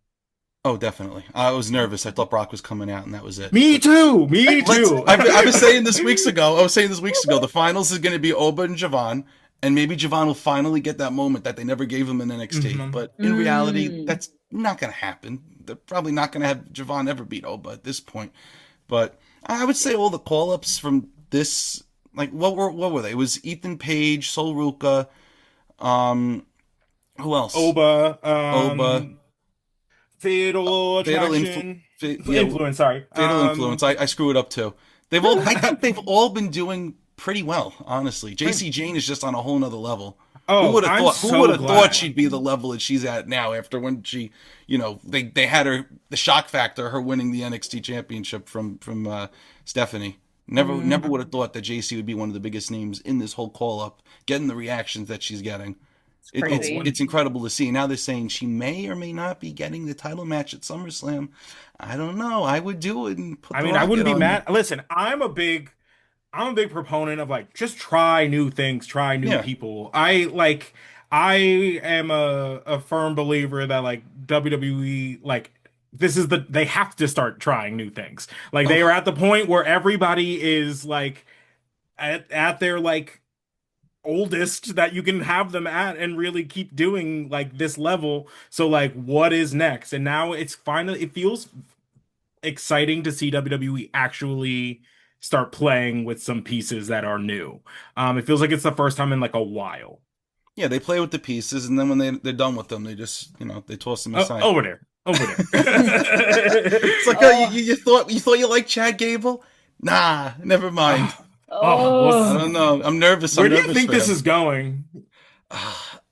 Oh, definitely. I was nervous. I thought Brock was coming out, and that was it. Me But too. Me let's. too. I was saying this weeks ago. I was saying this weeks ago. The finals is going to be Oba and Javon, and maybe Javon will finally get that moment that they never gave him in NXT. Mhm. But in reality, mm, that's not going to happen. They're probably not going to have Javon ever beat Oba at this point. But I would say all the call ups from this, like what were they? It was Ethan Page, Sol Ruka, um, who else? Oba, Oba, Fatal Fatal Attraction, Yeah, Influence. Sorry. Fatal Influence. I screw it up too. I think they've all been doing pretty well, honestly. JC Jane is just on a whole nother level. Who Oh, would have I'm thought? Who would so have thought glad. she'd be the level that she's at now after when she, they had her the shock factor, her winning the NXT championship from Stephanie. Never mm, would have thought that JC would be one of the biggest names in this whole call up, getting the reactions that she's getting. it's It, Oh, it's crazy. one. it's incredible to see. Now they're saying she may or may not be getting the title match at SummerSlam. I don't know. I would do it and put I the mean, I wouldn't rocket be on there. mad. Listen, I'm a big proponent of like just try new things, try new Yeah. people. I am a firm believer that like WWE like they have to start trying new things. Like they are Oh, at the point where everybody is like at their like oldest that you can have them at and really keep doing like this level. So like what is next? And now it feels exciting to see WWE actually start playing with some pieces that are new. It feels like it's the first time in like a while. yeah, they play with the pieces, and then when they're done with them, they just they toss them aside. Over there. Over there. It's like, oh, you thought you liked Chad Gable? Nah, never mind. I Oh, don't know. I'm nervous. Where I'm do you nervous think for this him. is going?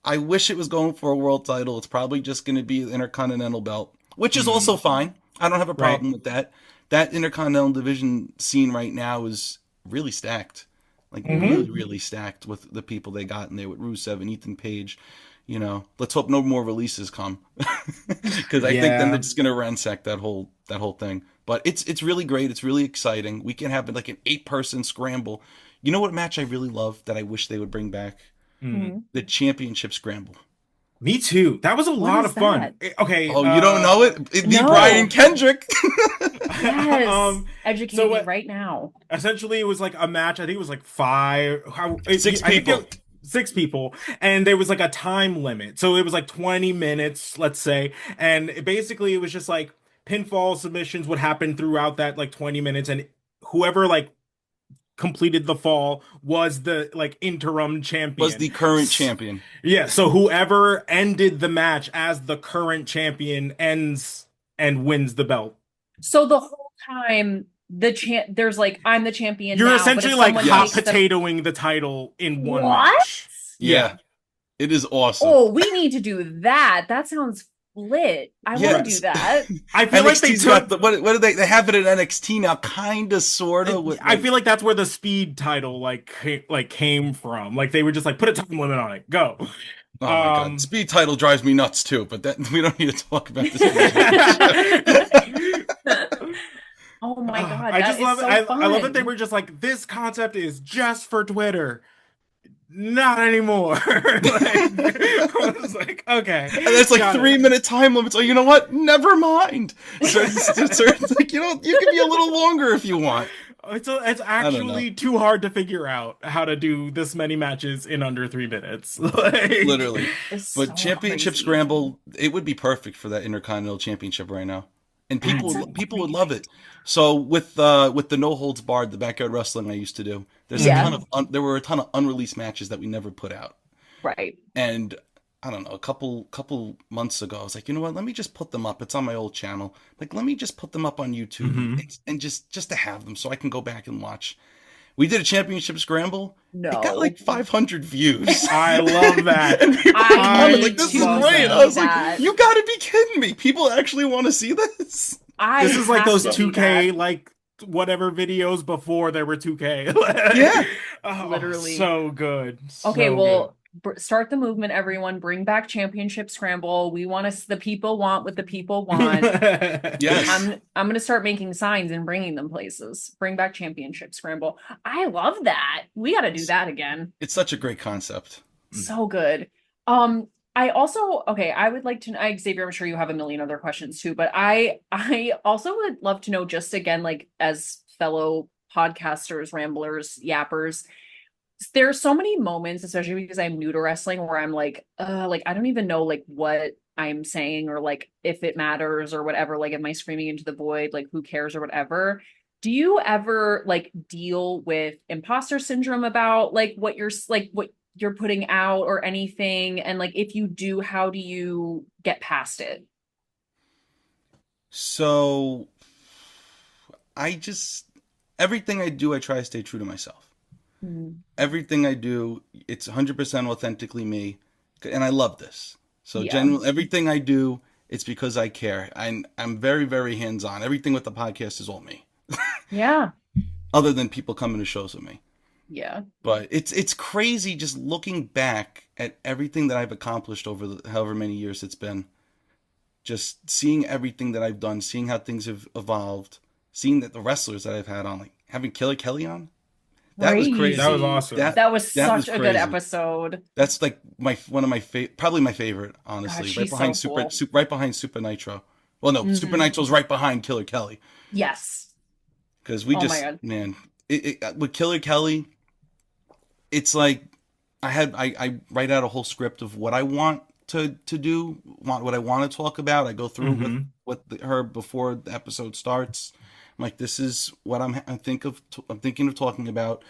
I wish it was going for a world title. It's probably just going to be the Intercontinental belt, which is also fine. I don't have a Right. problem with that. That Intercontinental division scene right now is really stacked. Like, really, really stacked with the people they got in there with Rusev and Ethan Page. Let's hope no more releases come. Because I think then they're Yeah. just going to ransack that whole thing. But it's really great. It's really exciting. We can have like an 8-person scramble. You know what match I really love that I wish they would bring back? Mm. The championship scramble. Me too. That was a what lot is of fun. that? Okay. Oh, you don't know it? It'd be No. Brian Kendrick. Yes. Educate so me what- right now. Essentially, it was like a match. I think it was like Six I think people. 6 people, and there was like a time limit. So it was like 20 minutes, let's say, and basically it was just like pinfall submissions would happen throughout that like 20 minutes, and whoever like completed the fall was the like interim champion. Was the current champion. Yeah, so whoever ended the match as the current champion ends and wins the belt. So the whole time, there's like, I'm the champion You're now, but essentially if like someone hot takes the- potatoing the title in one What? match. Yeah. It is awesome. Oh, we need to do that. That sounds lit. I want to Yes. do that. I feel like they NXT's took. got what do they have it at NXT now, kind of, sort of. I feel like that's where the speed title came from. Like they were just like put a time limit on it. Go. Oh my god, speed title drives me nuts too. But that we don't need to talk about this. Oh my god, I that just is love it. so I love that they fun. were just like this concept is just for Twitter. Not anymore. I was like, okay. And there's like got it. 3-minute time limits. Oh, you know what? Never mind. So it's like you can be a little longer if you want. It's don't actually too hard to figure out how to do this many matches in under 3 minutes. Like, Literally. It's But so championship crazy. scramble, it would be perfect for that Intercontinental Championship right now, and people That's would love it. So with the no holds barred, the backyard wrestling I used to do, there's Yeah. there were a ton of unreleased matches that we never put out, Right. and I don't know, a couple months ago, I was like, you know what? Let me just put them up. It's on my old channel. Like, let me just put them up on YouTube and just to have them so I can go back and watch. We did a championship scramble. No. It got like 500 views. I love that. And people I commented, like, this is love great. I was that. like, you gotta be kidding me. People actually want to see this? This is like have those to do 2K that. like whatever videos before there were 2K. Yeah. Oh, Literally. so good. Okay, So well, start the movement, everyone. Bring back championship scramble. We want to. The people want what the people want. good. Yes. I'm gonna start making signs and bringing them places. Bring back championship scramble. I love that. We got to do that again. It's such a great concept. So good. I also I would like to Xavier, I'm sure you have a million other questions too, but I also would love to know, just again, like as fellow podcasters, ramblers, yappers, there's so many moments, especially because I'm new to wrestling, where I'm like I don't even know like what I'm saying or like if it matters or whatever. Like, am I screaming into the void? Like, who cares or whatever? Do you ever like deal with imposter syndrome about like what you're putting out or anything? And like, if you do, how do you get past it? So everything I do, I try to stay true to myself. Everything I do, it's 100% authentically me, and I love this. So Yeah. everything I do, it's because I care. I'm very, very hands-on. Everything with the podcast is all me, Yeah. other than people coming to shows with me. Yeah. But it's crazy just looking back at everything that I've accomplished over however many years it's been. Just seeing everything that I've done, seeing how things have evolved, seeing that the wrestlers that I've had on, like having Killer Kelly on. That was crazy. That was awesome. That was that was such a good crazy. episode. That's like one of my probably my favorite, honestly. God, Right she's behind so cool. right behind Super Nitro. Well, no, Super Nitro's right behind Killer Kelly. Yes. Because we Oh my just, God. man, with Killer Kelly, it's like I write out a whole script of what I want to do, what I want to talk about. I go through with her before the episode starts. I'm like, this is what I'm thinking of talking about.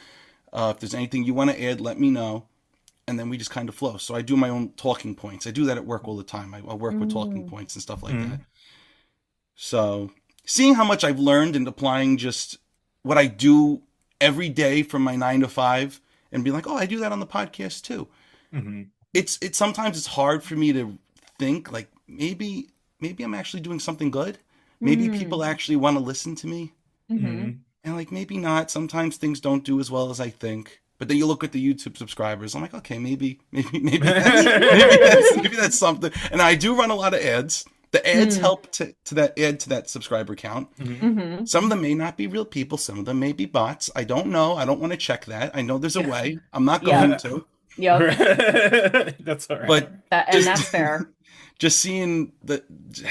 If there's anything you want to add, let me know. And then we just kind of flow. So I do my own talking points. I do that at work all the time. I work with talking points and stuff like that. So seeing how much I've learned and applying just what I do every day from my 9 to 5 and be like, oh, I do that on the podcast too. It's sometimes it's hard for me to think like maybe I'm actually doing something good. Maybe people actually want to listen to me. And like maybe not. Sometimes things don't do as well as I think. But then you look at the YouTube subscribers. I'm like, okay, maybe that's something. And I do run a lot of ads. The ads help to that subscriber count. Some of them may not be real people. Some of them may be bots. I don't know. I don't want to check that. I know there's a way. I'm not going to. Yep. That's all right. But and that's fair. Just seeing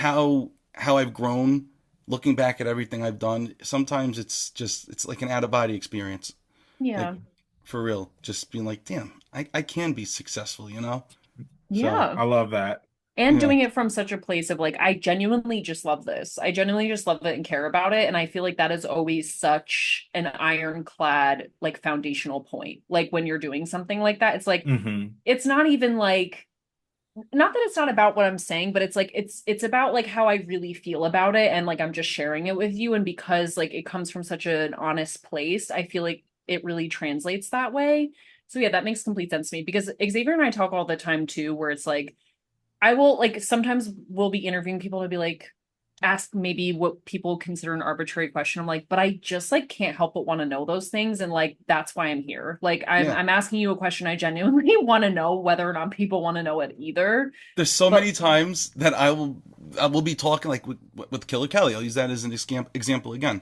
how I've grown, looking back at everything I've done. Sometimes it's like an out of body experience. Yeah. Like, for real, just being like, damn, I can be successful, you know? Yeah. I love that. And doing it from such a place of like, I genuinely just love this. I genuinely just love it and care about it. And I feel like that is always such an ironclad, like foundational point. Like when you're doing something like that, it's like, it's not even like, not that it's not about what I'm saying, but it's like, it's about like how I really feel about it. And like, I'm just sharing it with you. And because like it comes from such an honest place, I feel like it really translates that way. So yeah, that makes complete sense to me because Xavier and I talk all the time too, where it's like, I will like, sometimes we'll be interviewing people to be like, ask maybe what people consider an arbitrary question. I'm like, but I just like can't help but want to know those things. And like, that's why I'm here. Like I'm asking you a question I genuinely want to know whether or not people want to know it either. There's so many times that I will be talking like with Killer Kelly. I'll use that as an example again.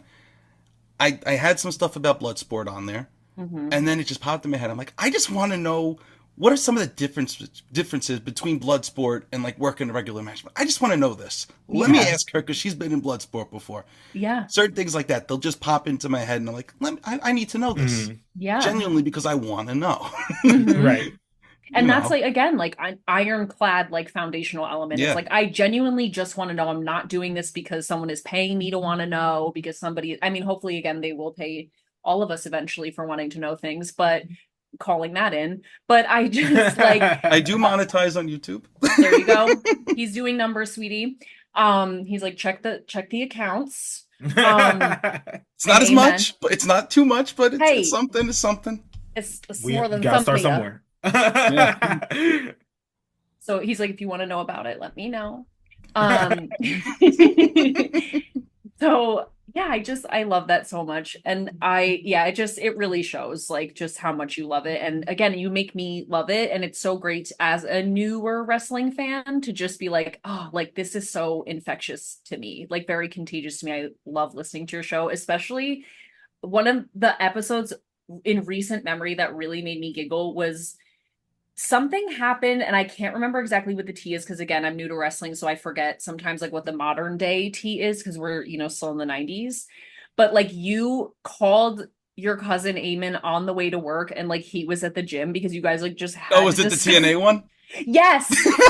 I had some stuff about Bloodsport on there, and then it just popped in my head. I'm like, I just want to know what are some of the differences between Bloodsport and like working a regular match. I just want to know this. Let me ask her because she's been in Bloodsport before. Yeah, certain things like that, they'll just pop into my head, and I'm like, I need to know this. Yeah, genuinely because I want to know. Right. And that's like, again, like an ironclad, like foundational element. Yeah. It's like, I genuinely just want to know. I'm not doing this because someone is paying me to want to know, because somebody, I mean, hopefully, again, they will pay all of us eventually for wanting to know things, but calling that in. But I just like, I do monetize on YouTube. There you go. He's doing numbers, sweetie. He's like, check the accounts. It's not as much, but it's not too much, but it's something. It's something. It's We more than gotta something. start somewhere. So he's like, if you want to know about it, let me know. So yeah, I love that so much. And it really shows like just how much you love it. And again, you make me love it. And it's so great as a newer wrestling fan to just be like, oh, like this is so infectious to me, like very contagious to me. I love listening to your show, especially one of the episodes in recent memory that really made me giggle was something happened, and I can't remember exactly what the tea is because again, I'm new to wrestling, so I forget sometimes like what the modern day tea is because we're still in the 90s. But like you called your cousin Eamon on the way to work, and like he was at the gym because you guys like just had. Oh, was it the TNA one? Yes,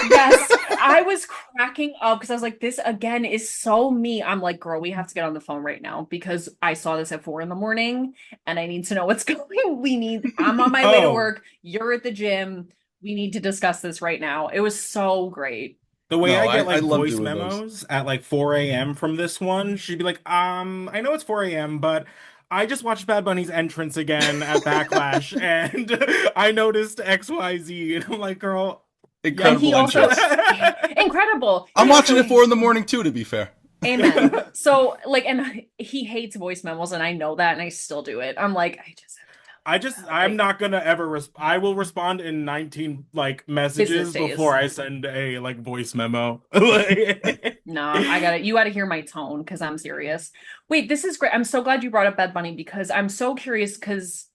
yes. I was cracking up because I was like, this again is so me. I'm like, girl, we have to get on the phone right now because I saw this at 4 a.m. and I need to know what's going. I'm on my way to work. You're at the gym. We need to discuss this right now. It was so great. The way I get like love voice doing memos at like 4 a.m. from this one, she'd be like, I know it's 4 a.m., but I just watched Bad Bunny's entrance again at Backlash and I noticed XYZ. And I'm like, girl, incredible entrance. Incredible. I'm watching it 4 a.m. too, to be fair. Amen. So like, and he hates voice memos and I know that and I still do it. I'm like, I'm not gonna ever I will respond in 19 like messages before I send a like voice memo. No, you gotta hear my tone because I'm serious. Wait, this is great. I'm so glad you brought up Bad Bunny because I'm so curious because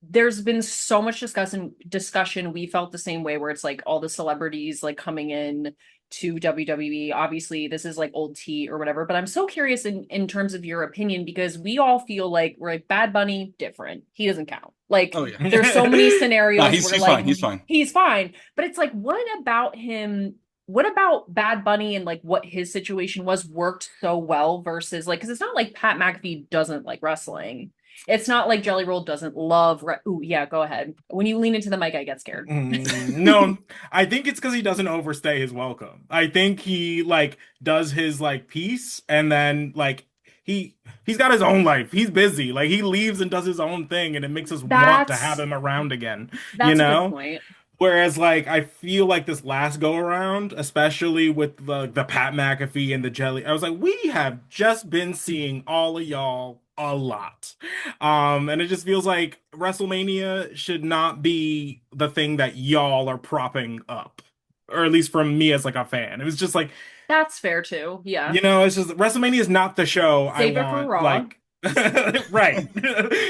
there's been so much discussion. We felt the same way where it's like all the celebrities like coming in to WWE. Obviously, this is like old tea or whatever, but I'm so curious in terms of your opinion because we all feel like we're like Bad Bunny different. He doesn't count. Like Oh yeah. there's so many Nah, scenarios he's where he's like fine. He's fine. he's fine, but it's like what about him? What about Bad Bunny and like what his situation was worked so well versus like because it's not like Pat McAfee doesn't like wrestling. It's not like Jelly Roll doesn't love. Ooh, yeah, go ahead. When you lean into the mic, I get scared. No, I think it's because he doesn't overstay his welcome. I think he like does his like piece and then like he's got his own life. He's busy. Like he leaves and does his own thing and it makes us want to have That's him around again, you that's a good know? point. Whereas like I feel like this last go around, especially with the Pat McAfee and the Jelly, I was like, we have just been seeing all of y'all a lot. And it just feels like WrestleMania should not be the thing that y'all are propping up. Or at least from me as like a fan. It was just like, That's fair too. Yeah. it's just WrestleMania is not the show I Save it for want. Raw. Like right.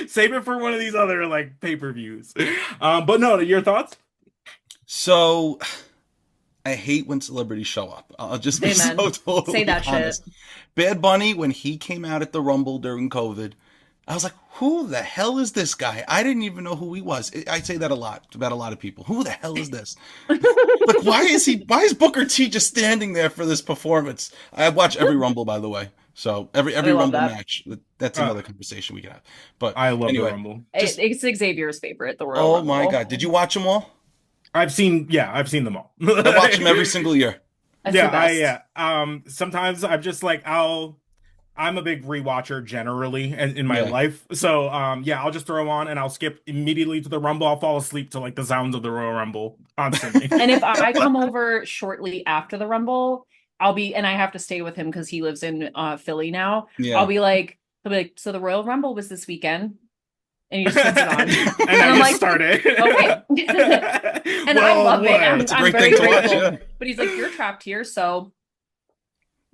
Save it for one of these other like pay-per-views. But no, your thoughts? So I hate when celebrities show up. I'll just be Amen. so totally Say that honest. shit. Bad Bunny, when he came out at the Rumble during COVID, I was like, who the hell is this guy? I didn't even know who he was. I say that a lot about a lot of people. Who the hell is this? Like, why is Booker T just standing there for this performance? I watch every Rumble, by the way. So every love Rumble that. match. That's another conversation we can have. But I love anyway, the Rumble. It's Xavier's favorite, the Royal oh Rumble. my God. Did you watch them all? I've seen them all. I watch them every single year. That's the best. Sometimes I'm just like I'm a big rewatcher generally in my Yeah. life. So I'll just throw on and I'll skip immediately to the Rumble. I'll fall asleep to like the sounds of the Royal Rumble constantly. And if I come over shortly after the Rumble, and I have to stay with him because he lives in Philly now. Yeah. He'll be like, so the Royal Rumble was this weekend. And he just puts it on. and I'm I like, just started. Okay. And I love it. I'm great very thing to watch, grateful. yeah. But he's like, you're trapped here, so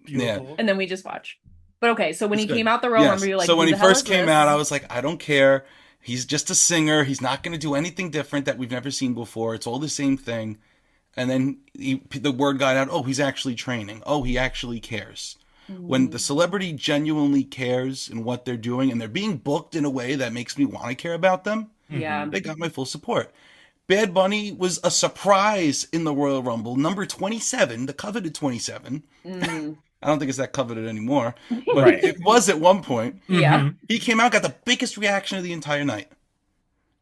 Beautiful. and then we just watch. But okay, so when It's he good. came out the Royal Yes. Rumble, you're like, so when who he the hell first is came this? out, I was like, I don't care. He's just a singer. He's not going to do anything different that we've never seen before. It's all the same thing. And then the word got out, oh, he's actually training. Oh, he actually cares. When the celebrity genuinely cares in what they're doing and they're being booked in a way that makes me want to care about them, Yeah. they got my full support. Bad Bunny was a surprise in the Royal Rumble, number 27, the coveted 27. I don't think it's that coveted anymore, but Right. it was at one point. Yeah. He came out, got the biggest reaction of the entire night.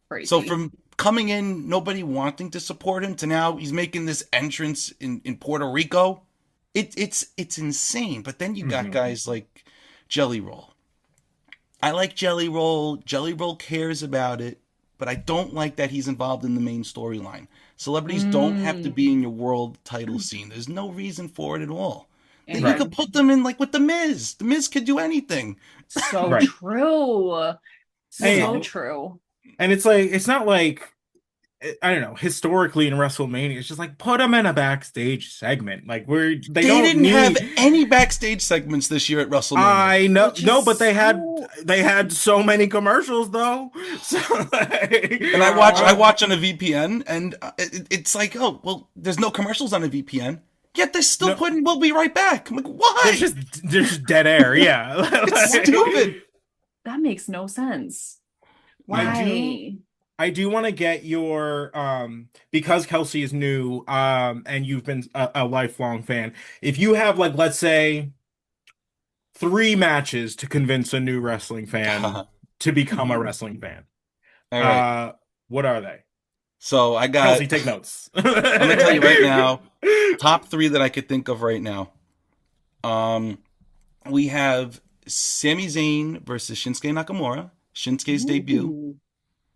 Crazy. So from coming in, nobody wanting to support him, to now he's making this entrance in Puerto Rico. It's insane. But then you got guys like Jelly Roll. I like Jelly Roll. Jelly Roll cares about it, but I don't like that he's involved in the main storyline. Celebrities don't have to be in your world title scene. There's no reason for it at all. Then you could put them in like with The Miz. The Miz could do anything. So Right. true. So true. And it's like, it's not like, I don't know, historically in WrestleMania, it's just like, put them in a backstage segment. Like, where they don't didn't need... have any backstage segments this year at WrestleMania. I know, Which is no, but they so- had so many commercials though. So, like, And I watch on a VPN, and it's like, oh, well, there's no commercials on a VPN. Yet they're still putting "We'll be right back." I'm like, why? there's just dead air. Yeah, It's stupid. That makes no sense. I Why? I do want to get your because Kelsey is new and you've been a lifelong fan. If you have like, let's say 3 matches to convince a new wrestling fan to become a wrestling fan, All right. what are they? So I got. Kelsey, take notes. I'm gonna tell you right now. Top 3 that I could think of right now. We have Sami Zayn versus Shinsuke Nakamura. Shinsuke's debut.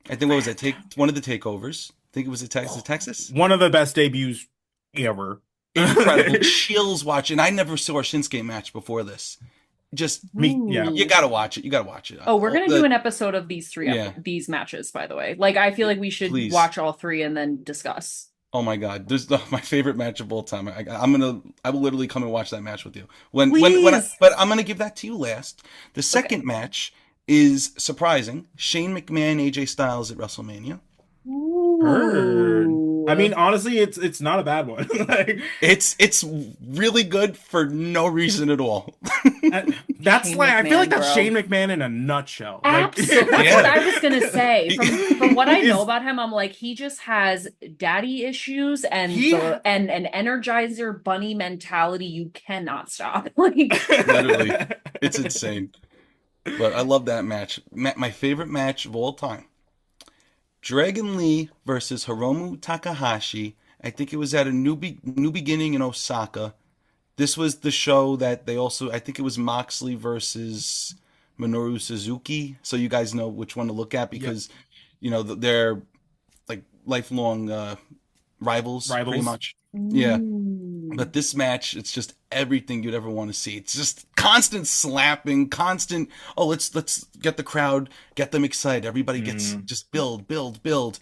I think what was it? One of the takeovers. I think it was Texas. One of the best debuts ever. Incredible chills watching. I never saw a Shinsuke match before this. Just Yeah. you gotta watch it. You gotta watch it. Oh, we're gonna do an episode of these 3 Yeah. these matches, by the way. Like, I feel like we should Please. watch all 3 and then discuss. Oh my God, this is my favorite match of all time. I will literally come and watch that match with you. But I'm gonna give that to you last. The second match is surprising. Shane McMahon, AJ Styles at WrestleMania. Ooh. I mean, honestly, it's not a bad one. Like, It's really good for no reason at all. that's Shane like, I feel like McMahon, that's bro. Shane McMahon in a nutshell. Like, Absolutely. That's what Yeah. I was gonna say. From what I know is about him, I'm like, he just has daddy issues and he and an Energizer bunny mentality you cannot stop. Like, Literally, it's insane. But I love that match. My favorite match of all time. Dragon Lee versus Hiromu Takahashi. I think it was at a New Beginning in Osaka. This was the show that they also, I think it was Moxley versus Minoru Suzuki. So you guys know which one to look at Yep. because, they're like lifelong rivals, pretty Rivals. much. Yeah. mm. But this match, it's just everything you'd ever want to see. It's just constant slapping, constant. Oh, let's get the crowd, get them excited. Everybody gets just build, build, build.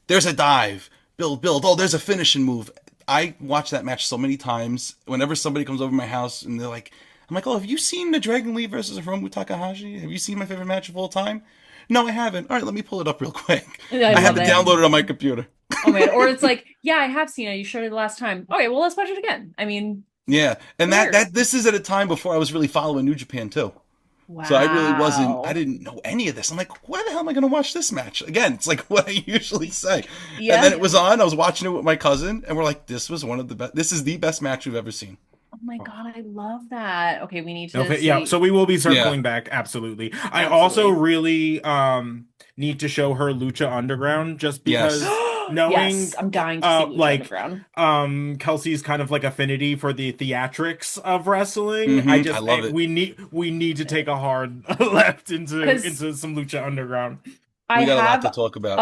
There's a dive, build, build. Oh, there's a finishing move. I watch that match so many times. Whenever somebody comes over to my house and they're like, I'm like, oh, have you seen the Dragon Lee versus Hiromu Takahashi? Have you seen my favorite match of all time? No, I haven't. All right, let me pull it up real quick. I I have love it it. downloaded on my computer. Oh man. Or it's like, yeah, I have seen it. You showed it the last time. Okay, well, let's watch it again. I mean, Yeah, and weird. this is at a time before I was really following New Japan too. So I really wasn't. I Wow. didn't know any of this. I'm like, why the hell am I going to watch this match again? It's like what I usually say. And then Yeah. it was on. I was watching it with my cousin, and we're like, this was one of the best. This is the best match we've ever seen. Oh my God, I love that. Okay, we need to Okay, yeah, see. so we will be Yeah. circling back, absolutely. I also Absolutely. really need to show her Lucha Underground just Yes. because knowing Yes, I'm dying to see Lucha like Underground. Kelsey's kind of like affinity for the theatrics of wrestling. I love it. We need to take a hard left into Because some Lucha Underground. I We got a lot have, to talk about.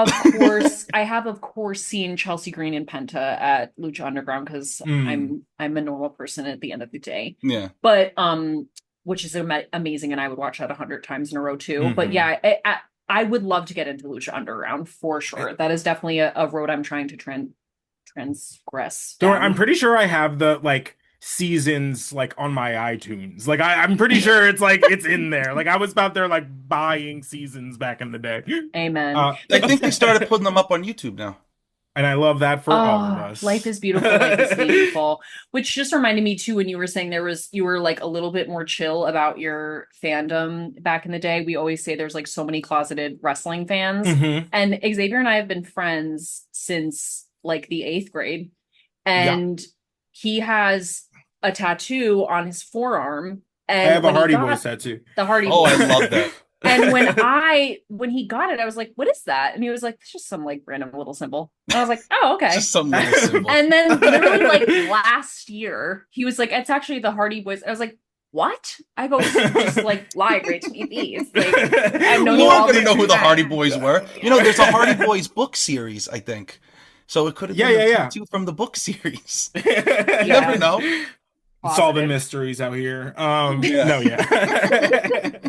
of course, seen Chelsea Green and Penta at Lucha Underground because Mm. I'm a normal person at the end of the day. Yeah. But which is amazing, and I would watch that 100 times in a row too. But Mhm. yeah, I would love to get into Lucha Underground for sure. That is definitely a road I'm trying to transgress Don't worry, I'm down. pretty sure I have the like seasons like on my iTunes. Like I'm pretty sure it's like it's in there. Like I was about there like buying seasons back in the day. Amen. I think they started putting them up on YouTube now. And I love that for all of Oh, us. life is beautiful, life is beautiful. Which just reminded me too when you were saying you were like a little bit more chill about your fandom back in the day. We always say there's like so many closeted wrestling fans. Mhm. And Xavier and I have been friends since like the 8th grade. Yeah. And he has a tattoo on his forearm. I And have a when he Hardy got Boys tattoo. the Hardy Oh, I Boys. love that. And when he got it, I was like, what is that? And he was like, it's just some like random little symbol. And I was like, oh, okay. Just some little symbol. And then literally like last year, he was like, it's actually the Hardy Boys. I was like, what? I go, just like lie right to me these. Like, I've known You you all weren't gonna know who the time. Hardy Boys were. There's a Hardy Boys book series, I think. So it could have been a tattoo from the book series. You never know. Solving Positive. mysteries out here. Yeah. No, yeah.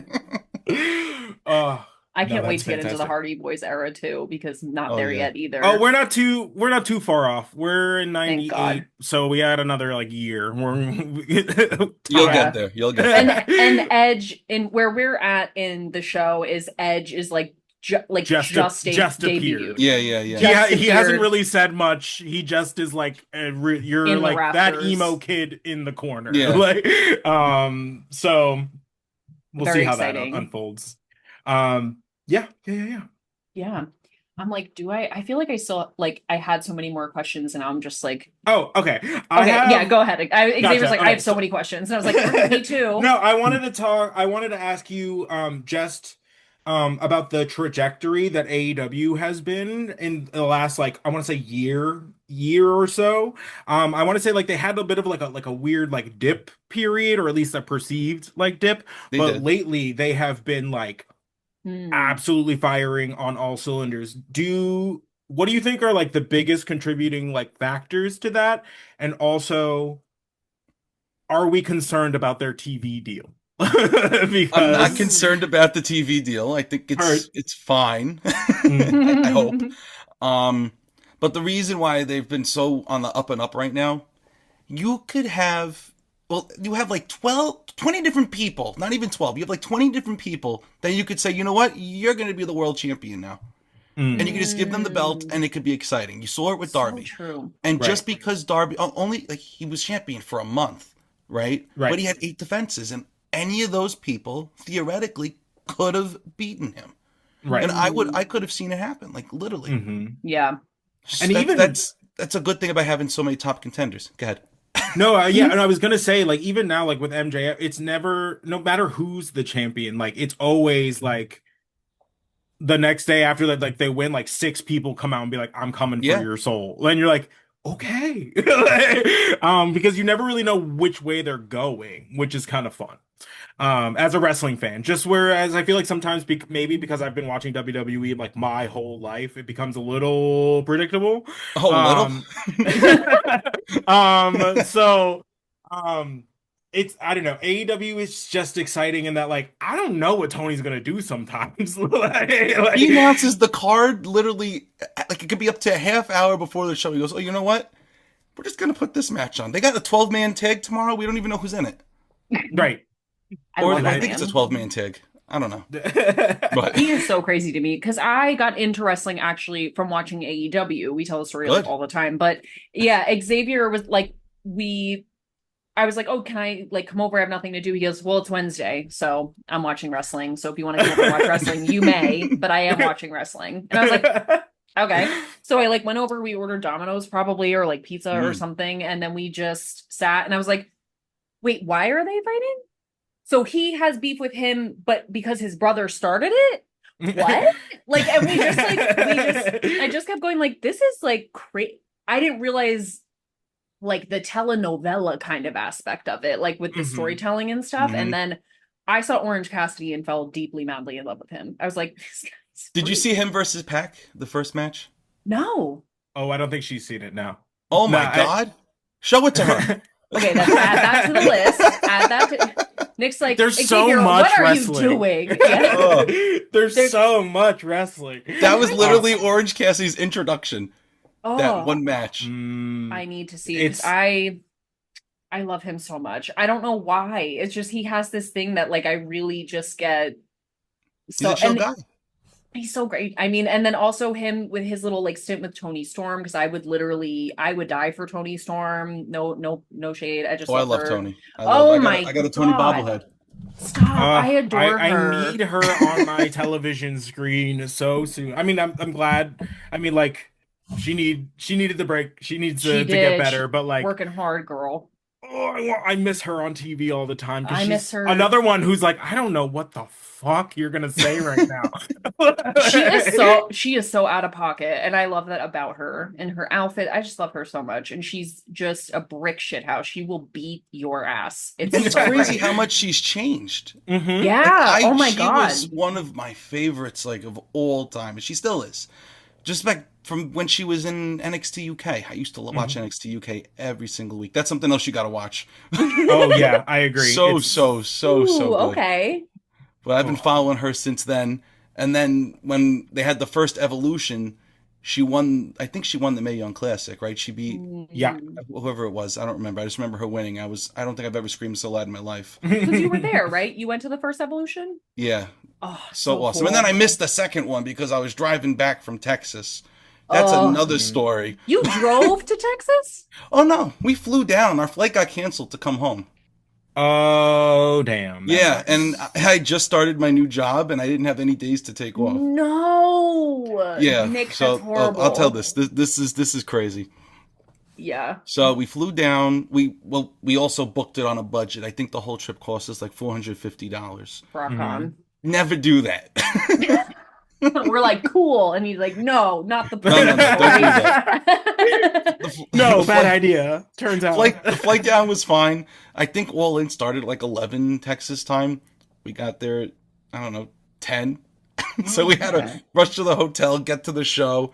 I No, can't wait that's to get into the fantastic. Hardy Boys era too, because not Oh, there yeah. yet either. Oh, we're not too far off. We're in Thank God. 98, so we had another like year. You'll Yeah. get there. You'll get and there. and Edge in where we're at in the show is Edge is like just just debuted. appeared. Yeah. He hasn't appeared. really said much. He just is like you're In the like that rafters. emo kid in the corner. Yeah. Like so we'll Very see how exciting. that unfolds. Yeah. Yeah. I'm like, I feel like I still like I had so many more questions and I'm just like, Oh, okay. okay, yeah, go ahead. Xavier's Gotcha. like, I Okay, have so many questions. And I was like, me too. No, I wanted to ask you just about the trajectory that AEW has been in the last like I want to say year or so. I want to say like they had a bit of like a weird like dip period, or at least a perceived like dip. They But did. lately they have been like absolutely firing on all cylinders. What do you think are like the biggest contributing like factors to that? And also, are we concerned about their TV deal? Because I'm not concerned about the TV deal. I think it's fine. I hope. But the reason why they've been so on the up and up right now, you have like 20 different people, not even 12. You have like 20 different people that you could say, you know what? You're going to be the world champion now. And you could just give them the belt Mm. and it could be exciting. You saw it with So Darby. true. And Right. just because Darby only like he was champion for a month, right? But Right. he had 8 defenses and any of those people theoretically could have beaten him. Right. And Mm. I could have seen it happen, like literally. Yeah. And even That's a good thing about having so many top contenders. Go ahead. no, yeah, and I was gonna say, like, even now, like with MJF, it's never, no matter who's the champion, like, it's always like the next day after that, like they win, like six people come out and be like, "I'm coming for Yeah. your soul," and you're like, okay, because you never really know which way they're going, which is kind of fun. As a wrestling fan, just whereas I feel like sometimes maybe because I've been watching WWE like my whole life, it becomes a little predictable. Oh, little. Um, so, um, it's I don't know. AEW is just exciting in that like I don't know what Tony's gonna do sometimes. He announces the card literally like it could be up to a half hour before the show. He goes, "Oh, you know what? We're just gonna put this match on. They got a 12-man tag tomorrow. We don't even know who's in it, Right. I or love I that think it's a man. 12-man tag. I don't know, but He is so crazy to me because I got into wrestling actually from watching AEW. We tell the story like good. all the time, but yeah, Xavier was like, I was like, oh, can I like come over? I have nothing to do. He goes, well, it's Wednesday, so I'm watching wrestling. So if you want to come over and watch wrestling, you may, but I am watching wrestling. And I was like, okay. So I like went over, we ordered Domino's probably, or like pizza or something. And then we just sat and I was like, wait, why are they fighting? So he has beef with him, but because his brother started it? What? Like, and I just kept going like, this is like crazy. I didn't realize like the telenovela kind of aspect of it, like with the storytelling and stuff. And then I saw Orange Cassidy and fell deeply, madly in love with him. I was like, this guy's Did you free. see him versus Pac the first match? No. Oh, I don't think she's seen it now. Oh Nah, my God! Show it to her. Okay, that's add that to the list. Add that to Nick's like, There's hey, so Xavier, much what are wrestling. you doing? Yeah. Oh, There's so much wrestling. that was literally Orange Cassidy's introduction. That Oh, one match. I need to see it 'cause It's I love him so much. I don't know why. It's just he has this thing that like I really just get He's so a chill and guy. he's so great. I mean, and then also him with his little like stint with Tony Storm because I would die for Tony Storm. No shade. I just Oh, I love love her. Tony. Oh I got a Tony God. bobblehead. Stop. I adore I her. need her on my television screen so soon. I mean, I'm glad. I mean, like she needed the break. She needs She to get did. better. But like, Working hard, girl. oh, I miss her on TV all the time because I miss she's her. another one who's like, I don't know what the fuck you're gonna say right now. She is so out of pocket, and I love that about her and her outfit. I just love her so much, and she's just a brick shit house. She will beat your ass. And it's so crazy great. how much she's changed. Yeah. Oh my she God. was one of my favorites, like of all time, and she still is. Just back from when she was in NXT UK, I used to watch NXT UK every single week. That's something else you got to watch. Oh yeah, I agree. So It's- so good. Okay. But I've been following her since then. And then when they had the first Evolution, she won. I think she won the Mae Young Classic, right? She beat Yeah. whoever it was. I don't remember. I just remember her winning. I don't think I've ever screamed so loud in my life. Because you were there, right? You went to the first Evolution? Yeah, Oh, so awesome. cool. And then I missed the second one because I was driving back from Texas. That's Oh. another story. You drove to Texas? Oh no, we flew down. Our flight got canceled to come home. Oh damn. That Yeah, sucks. and I just started my new job and I didn't have any days to take off. No. Yeah, Nick, so that's horrible. I'll tell this. This is crazy. Yeah. So we flew down. We also booked it on a budget. I think the whole trip cost us like $450. Rock on. Never do that. We're like, cool. And he's like, no, not the No, don't do that. No, The bad flight- idea. Turns out. The flight down was fine. I think all in started at like 11 Texas time. We got there, I don't know, 10. So we had to rush to the hotel, get to the show.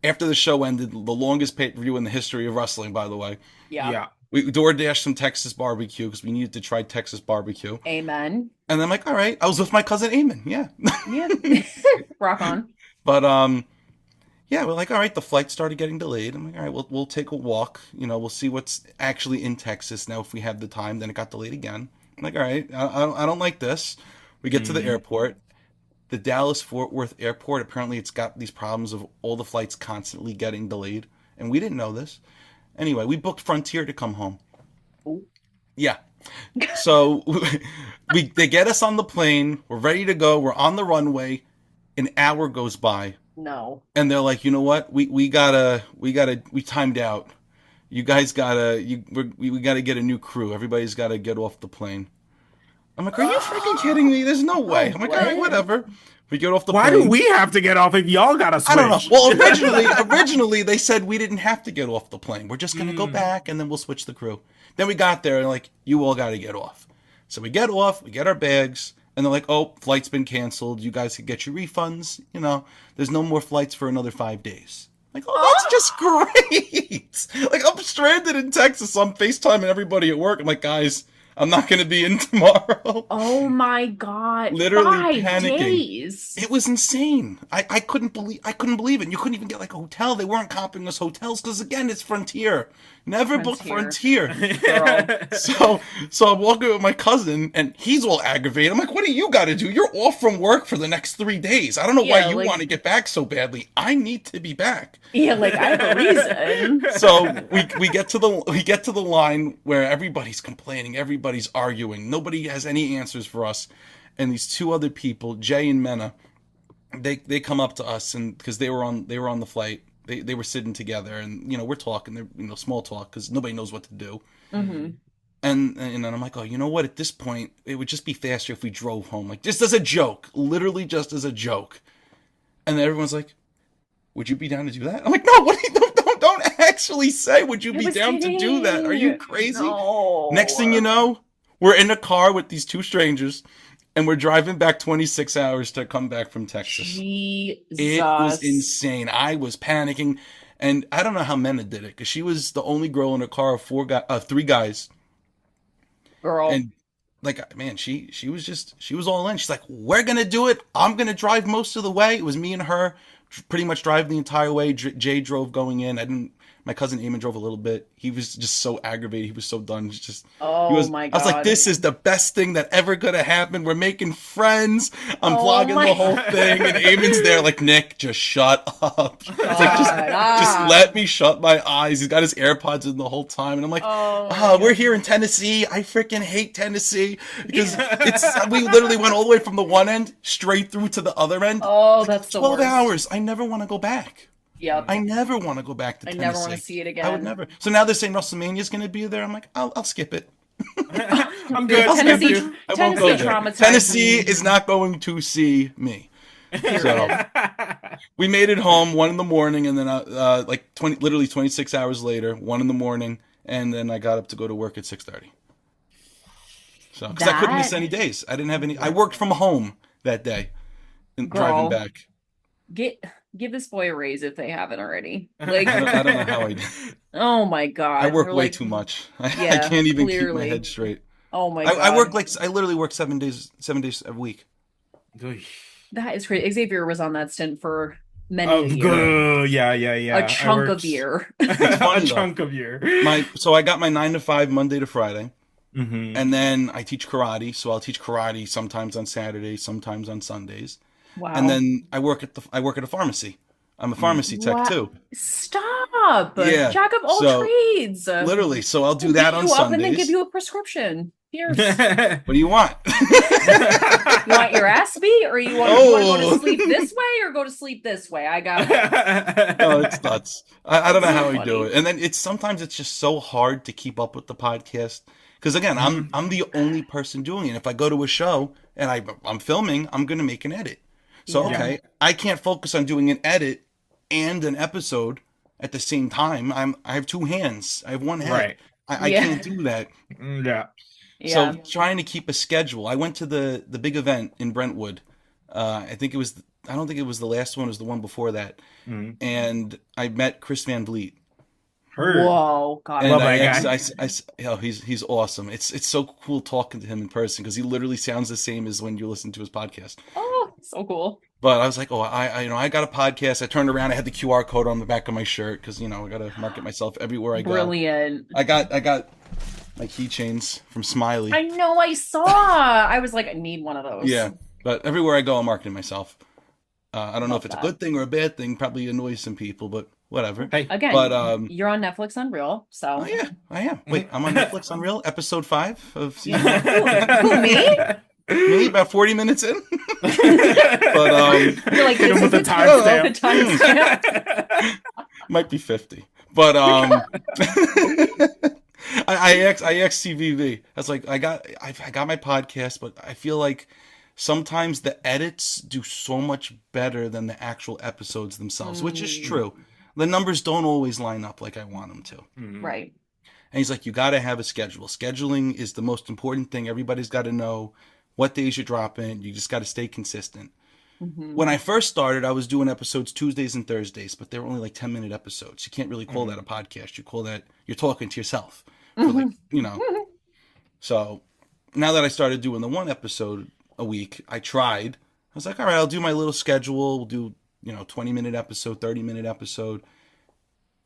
After the show ended, the longest pay-per-view in the history of wrestling, by the way. Yeah. We DoorDashed some Texas barbecue because we needed to try Texas barbecue. Amen. And I'm like, all right. I was with my cousin Eamon. Yeah. Yeah. Rock on. But yeah, we're like, all right. The flight started getting delayed. I'm like, all right, we'll take a walk. You know, we'll see what's actually in Texas now if we have the time. Then it got delayed again. I'm like, all right, I don't like this. We get to the airport. the Dallas Fort Worth airport, apparently it's got these problems of all the flights constantly getting delayed, and we didn't know this. Anyway, we booked Frontier to come home. Ooh. Yeah. So they get us on the plane. We're ready to go. We're on the runway. An hour goes by. No. And they're like, you know what? We timed out. You guys we gotta get a new crew. Everybody's gotta get off the plane. I'm like, are you freaking kidding me? There's no way. I'm like, all right, whatever. We get off the plane. Why do we have to get off if y'all gotta switch? I don't know. Well, originally they said we didn't have to get off the plane. We're just gonna go back and then we'll switch the crew. Then we got there and like, you all gotta get off. So we get off, we get our bags, and they're like, oh, flight's been canceled. You guys can get your refunds. You know, there's no more flights for another 5 days. Like, oh, that's just great. Like, I'm stranded in Texas. I'm FaceTiming everybody at work. I'm like, guys, I'm not going to be in tomorrow. Oh my God. Literally 5 panicking. days. It was insane. I couldn't believe it. And you couldn't even get like a hotel. They weren't comping us hotels because again, it's Frontier. Never book Frontier. So I'm walking with my cousin and he's all aggravated. I'm like, what do you got to do? You're off from work for the next 3 days. I don't know why you want to get back so badly. I need to be back. Yeah, like I have a reason. So we get to the line where everybody's complaining, everybody's arguing, nobody has any answers for us, and these two other people, Jay and Mena, they come up to us and because they were on the flight, they were sitting together and you know we're talking, they're small talk because nobody knows what to do. Mm-hmm. And then I'm like, oh, you know what? At this point, it would just be faster if we drove home, like just as a joke, literally just as a joke. And then everyone's like, would you be down to do that? I'm like, no, what? Don't actually say, would you be down to do that? Are you crazy? No. Next thing you know, we're in a car with these two strangers, and we're driving back 26 hours to come back from Texas. Jesus. It was insane. I was panicking, and I don't know how Mena did it, because she was the only girl in a car of 3 guys. Girl. And like, man, she was all in. She's like, we're going to do it. I'm going to drive most of the way. It was me and her pretty much drive the entire way. Jay drove going in. My cousin Eamon drove a little bit. He was just so aggravated. He was so done. My God. I was like, this is the best thing that ever could have happened. We're making friends. I'm vlogging the whole thing. And Eamon's there like, Nick, just shut up. It's like, just let me shut my eyes. He's got his AirPods in the whole time. And I'm like, we're here in Tennessee. I freaking hate Tennessee. Because we literally went all the way from the one end straight through to the other end. Oh, like that's the 12 worst. hours. I never want to go back. Yep. I never want to go back to Tennessee. I never want to see it again. I would never. So now they're saying WrestleMania's going to be there. I'm like, I'll skip it. I'm good. I won't go there. Tennessee me. is not going to see me. So we made it home 1 a.m, and then literally 26 hours later, 1 a.m, and then I got up to go to work at 6:30. So because I couldn't miss any days. I didn't have any. I worked from home that day, driving back. Give this boy a raise if they haven't already. Like I don't know how I did. Oh my God. I work way too much. I can't even keep my head straight. Oh my God. I literally work 7 days a week. That is crazy. Xavier was on that stint for many a year. Yeah. A chunk of year. It's funny, a chunk of year. So I got my 9 to 5 Monday to Friday. Mm-hmm. And then I teach karate. So I'll teach karate sometimes on Saturdays, sometimes on Sundays. Wow. And then I work at a pharmacy. I'm a pharmacy tech too. Stop. Yeah. Jack of all trades. Literally. So I'll do that on Sundays. Up and then give you a prescription. Here. What do you want? You want your ass beat, or you want to go to sleep this way, or go to sleep this way? I got it. Oh, it's nuts. I don't know how we do it. And then sometimes it's just so hard to keep up with the podcast. Because again, I'm the only person doing it. If I go to a show and I'm filming, I'm going to make an edit. So, okay, I can't focus on doing an edit and an episode at the same time. I have 2 hands. I have 1 head. Right. I can't do that. Yeah. So trying to keep a schedule. I went to the big event in Brentwood. I don't think it was the last one. It was the one before that. Mm-hmm. And I met Chris Van Vliet. Whoa, God! And he's awesome. It's so cool talking to him in person because he literally sounds the same as when you listen to his podcast. Oh, so cool! But I was like, I got a podcast. I turned around. I had the QR code on the back of my shirt because I got to market myself everywhere I go. Brilliant. I got my keychains from Smiley. I know. I saw. I was like, I need one of those. Yeah. But everywhere I go, I'm marketing myself. I don't know Love if it's a that. good thing or a bad thing. Probably annoys some people, but whatever. Hey, Again, But you're on Netflix Unreal, so. oh yeah, I am. Wait, I'm on Netflix Unreal, episode 5 of season 1. Who, me? Me, about 40 minutes in. But You're like, hit him with a the timestamp. timestamp. might be 50. But I asked CVV. I was like, I got my podcast, but I feel like sometimes the edits do so much better than the actual episodes themselves, which is true. The numbers don't always line up like I want them to. Right. And he's like, you got to have a schedule. Scheduling is the most important thing. Everybody's got to know what days you're dropping. You just got to stay consistent. When I first started, I was doing episodes Tuesdays and Thursdays, but they were only like 10-minute episodes. You can't really call that a podcast. You call that, you're talking to yourself. For like, you know. So now that I started doing the 1 episode a week, I tried. I was like, all right, I'll do my little schedule. We'll do, 20-minute episode, 30-minute episode.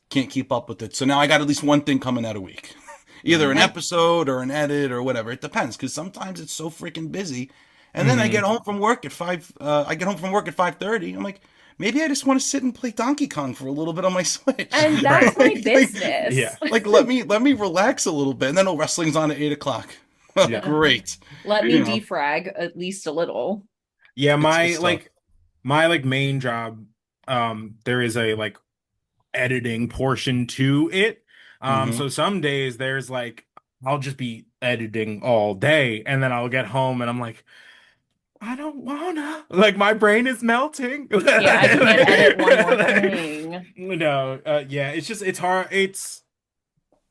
Can't keep up with it. So now I got at least one thing coming out a week. Either an episode or an edit or whatever. It depends, because sometimes it's so freaking busy. And then I get home from work at 5. I get home from work at 5:30. I'm like, maybe I just want to sit and play Donkey Kong for a little bit on my Switch. And that's my business. Yeah. Like let me relax a little bit, and then wrestling's on at 8:00. Yeah. Great. Let me defrag at least a little. Yeah, my It's main job, there is a like editing portion to it. So some days there's like I'll just be editing all day, and then I'll get home and I'm like, I don't wanna. Like my brain is melting. Yeah, I can't edit one more thing. No, yeah, it's hard. It's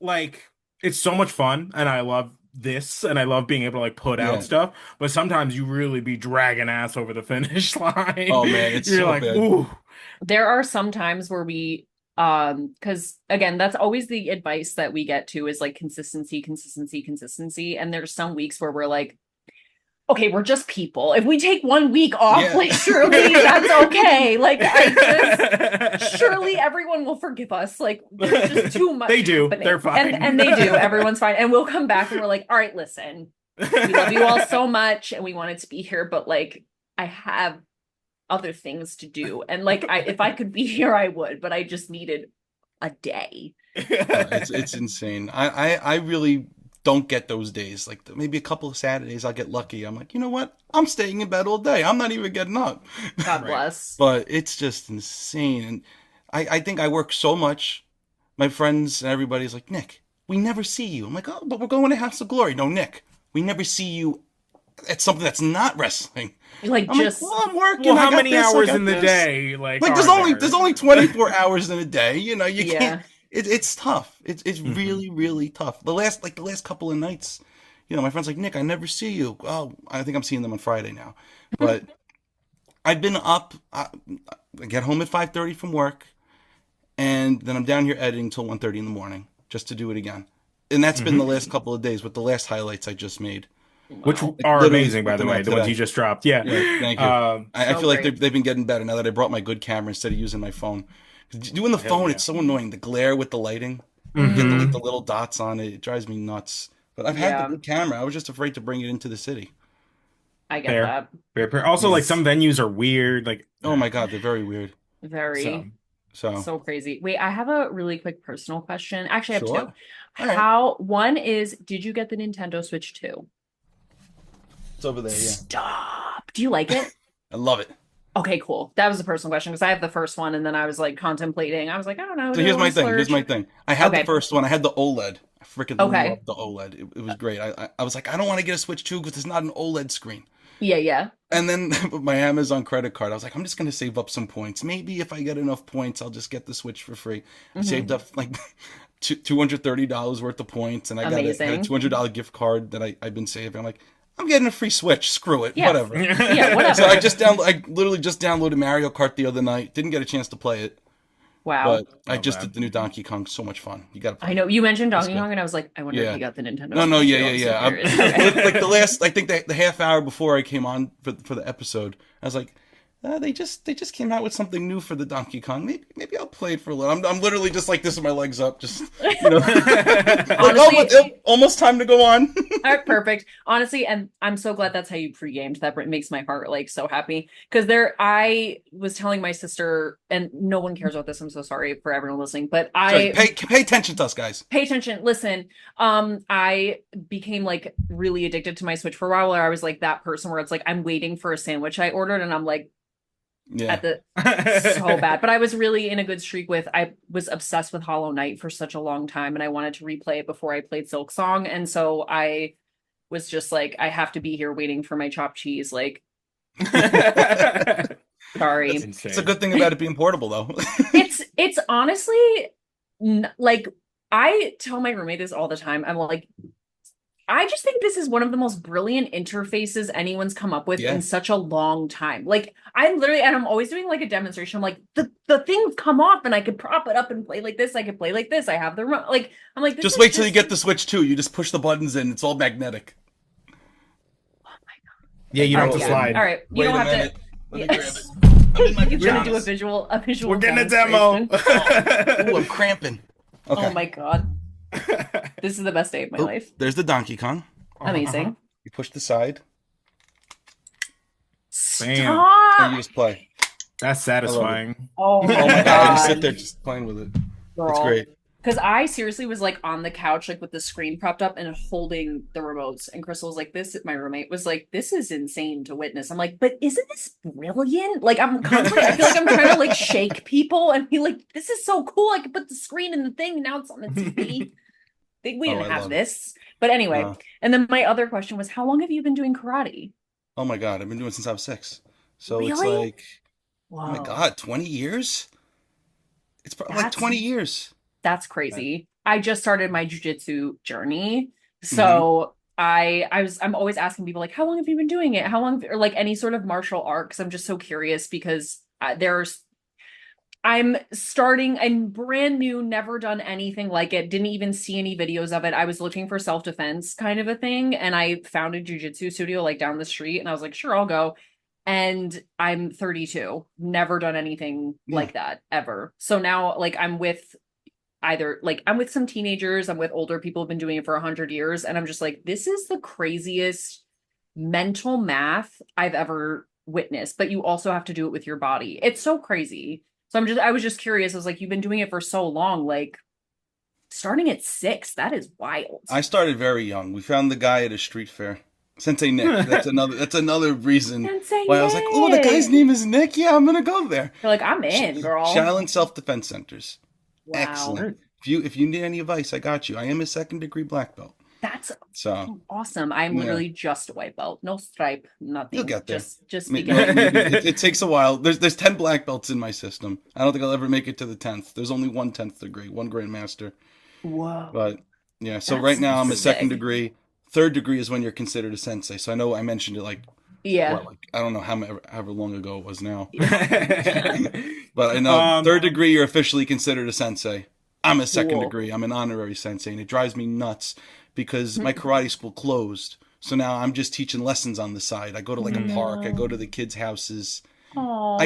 like it's so much fun, and I love this, and I love being able to like put out stuff. But sometimes you really be dragging ass over the finish line. Oh man, it's you're so like, bad. ooh. There are some times where we because again, that's always the advice that we get to is like consistency. And there's some weeks where we're like, okay, we're just people. If we take 1 week off, like surely that's okay. Like surely everyone will forgive us. Like there's just too much. They do. happening. They're fine. And they do. Everyone's fine. And we'll come back and we're like, all right, listen, we love you all so much and we wanted to be here, but like I have other things to do. And like if I could be here, I would, but I just needed a day. It's insane. I really don't get those days. Like maybe a couple of Saturdays I'll get lucky. I'm like, you know what? I'm staying in bed all day. I'm not even getting up. God bless. But it's just insane. And I think I work so much. My friends and everybody's like, Nick, we never see you. I'm like, oh, but we're going to House of Glory. No, Nick, we never see you at something that's not wrestling. Like I'm just like, well, I'm working. Well, I how got many this, I hours got in the this. day? Like there's only 24 hours in a day. You know, you Yeah. can't. It's tough. It's really, really tough. The last couple of nights, my friend's like, Nick, I never see you. Oh, I think I'm seeing them on Friday now. But I've been up. I get home at 5:30 from work, and then I'm down here editing till 1:30 in the morning just to do it again. And that's been the last couple of days with the last highlights I just made. Which Like, are literally amazing, by the way, the ones you just dropped. Yeah. Thank you. I So feel like great. they've been getting better now that I brought my good camera instead of using my phone. 'Cause doing the phone, it's so annoying. The glare with the lighting, you get the little dots on it. It drives me nuts. But I've had the good camera. I was just afraid to bring it into the city. I get Fair. that. Fair. Also, like some venues are weird. Like, Oh my god, they're very weird. Very So so crazy. Wait, I have a really quick personal question. Actually, I have Sure. two. All right. One is, did you get the Nintendo Switch 2? it's over there. Yeah, Stop. Do you like it? I love it. Okay, cool. That was a personal question because I have the first one and then I was like contemplating. I was like, I don't know. So here's my thing. Here's my thing. I had the Okay. first one. I had the OLED. I freaking Okay. loved the OLED. It was great. I was like, I don't want to get a Switch 2 because it's not an OLED screen. Yeah. And then with my Amazon credit card, I was like, I'm just going to save up some points. Maybe if I get enough points, I'll just get the Switch for free. I saved up like $230 worth of points, and I got a Amazing. $200 gift card that I've been saving. I'm like, I'm getting a free Switch. Screw it. Yeah. Whatever. Yeah, whatever. So I literally just downloaded Mario Kart the other night. Didn't get a chance to play it, Wow. but I just did the new Donkey Kong. So much fun. You got to play I know you mentioned Donkey good. Kong and I was like, I wonder if Yeah. you got the Nintendo No, Switch 2. yeah. I'm so I'm- curious. Okay. like the last, I think the half hour before I came on for the episode, I was like, they just came out with something new for the Donkey Kong. Maybe I'll play it for a little. I'm literally just like this with my legs up, just like, Honestly, almost time to go on. All right, perfect. Honestly, and I'm so glad that's how you pre-gamed. That makes my heart like so happy. Because I was telling my sister, and no one cares about this. I'm so sorry for everyone listening, but Sorry, pay attention to us, guys. pay attention. Listen, I became like really addicted to my Switch for a while. Where I was like that person where it's like I'm waiting for a sandwich I ordered, and I'm like Yeah. so bad. But I was really in a good streak with. I was obsessed with Hollow Knight for such a long time, and I wanted to replay it before I played Silk Song, and so I was just like, I have to be here waiting for my chopped cheese. Like, sorry. It's a good thing about it being portable, though. It's honestly like I tell my roommate this all the time. I'm like, I just think this is one of the most brilliant interfaces anyone's come up with in such a long time. Like I'm literally, and I'm always doing like a demonstration. I'm like, the things come off and I could prop it up and play like this. I could play like this. I have the remote. Like, I'm like, just wait till you get the Switch 2. You just push the buttons in. It's all magnetic. Oh my God. Yeah, you don't have to slide. All right. You Wait don't a have minute. to. Let me grab it. You're gonna do a visual. We're getting a demo. Ooh, I'm cramping. Okay. Oh my God. This is the best day of my life. There's the Donkey Kong. Amazing. You push the side. Stop. And you just play. That's satisfying. Oh my Oh my God. God. I just sit there just playing with it. Girl. It's great. Because I seriously was like on the couch, like with the screen propped up and holding the remotes. And Crystal was like, my roommate was like, this is insane to witness. I'm like, but isn't this brilliant? Like, I'm constantly, I feel like I'm trying to like shake people and be like, this is so cool. I could put the screen in the thing. Now it's on the TV. We didn't have this. But anyway, and then my other question was, how long have you been doing karate? Oh my God. I've been doing it since I was 6. So Really? it's like, Whoa. oh my God, 20 years? It's probably like 20 years. That's crazy. I just started my jujitsu journey. So I'm always asking people like, how long have you been doing it? How long, or like any sort of martial art? Cause I'm just so curious because I'm brand new, never done anything like it. Didn't even see any videos of it. I was looking for self-defense kind of a thing. And I found a jujitsu studio like down the street and I was like, sure, I'll go. And I'm 32, never done anything like that ever. So now like I'm with some teenagers, I'm with older people who've been doing it for 100 years. And I'm just like, this is the craziest mental math I've ever witnessed, but you also have to do it with your body. It's so crazy. So I was just curious. I was like, you've been doing it for so long, like starting at 6, that is wild. I started very young. We found the guy at a street fair. Sensei Nick. That's another reason why I was like, oh, the guy's name is Nick. Yeah, I'm gonna go there. You're like, I'm in, girl. Shaolin Self-Defense Centers. Wow. Excellent. If you need any advice, I got you. I am a 2nd degree black belt. That's so awesome. I'm literally just a white belt, no stripe, nothing. You'll get there. Just beginning. It takes a while. There's 10 black belts in my system. I don't think I'll ever make it to the 10th. There's only 1 10th degree, 1 grandmaster. Whoa. But yeah, so right now I'm a 2nd degree. 3rd degree is when you're considered a sensei. So I know I mentioned it like I don't know however long ago it was now. But I know 3rd degree you're officially considered a sensei. I'm a 2nd degree. I'm an honorary sensei, and it drives me nuts because my karate school closed. So now I'm just teaching lessons on the side. I go to like a park. I go to the kids' houses. Aww,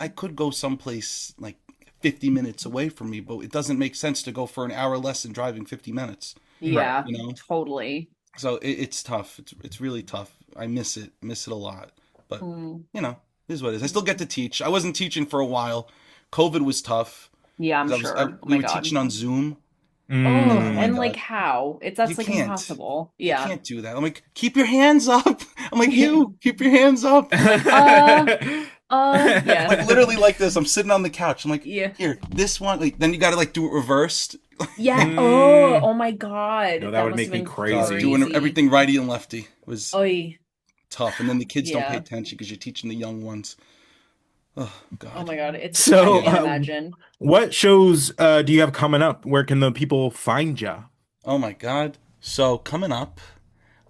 I could go someplace like 50 minutes away from me, but it doesn't make sense to go for an hour lesson driving 50 minutes. Yeah, you know? Totally. So it's tough. It's really tough. I miss it a lot. But you know, it is what it is. I still get to teach. I wasn't teaching for a while. COVID was tough. Yeah, I'm sure. We were teaching on Zoom. And like how? That's like impossible. Yeah. You can't do that. I'm like, keep your hands up. I'm like, keep your hands up. Yeah. Like literally like this. I'm sitting on the couch. I'm like, here, this one. Like, then you got to like do it reversed. Yeah. Oh my God. No, that would make me crazy. Doing everything righty and lefty was Oy. tough. And then the kids don't pay attention because you're teaching the young ones. Oh God. Oh my God. It's so. I can't imagine. What shows do you have coming up? Where can the people find you? Oh my God. So coming up,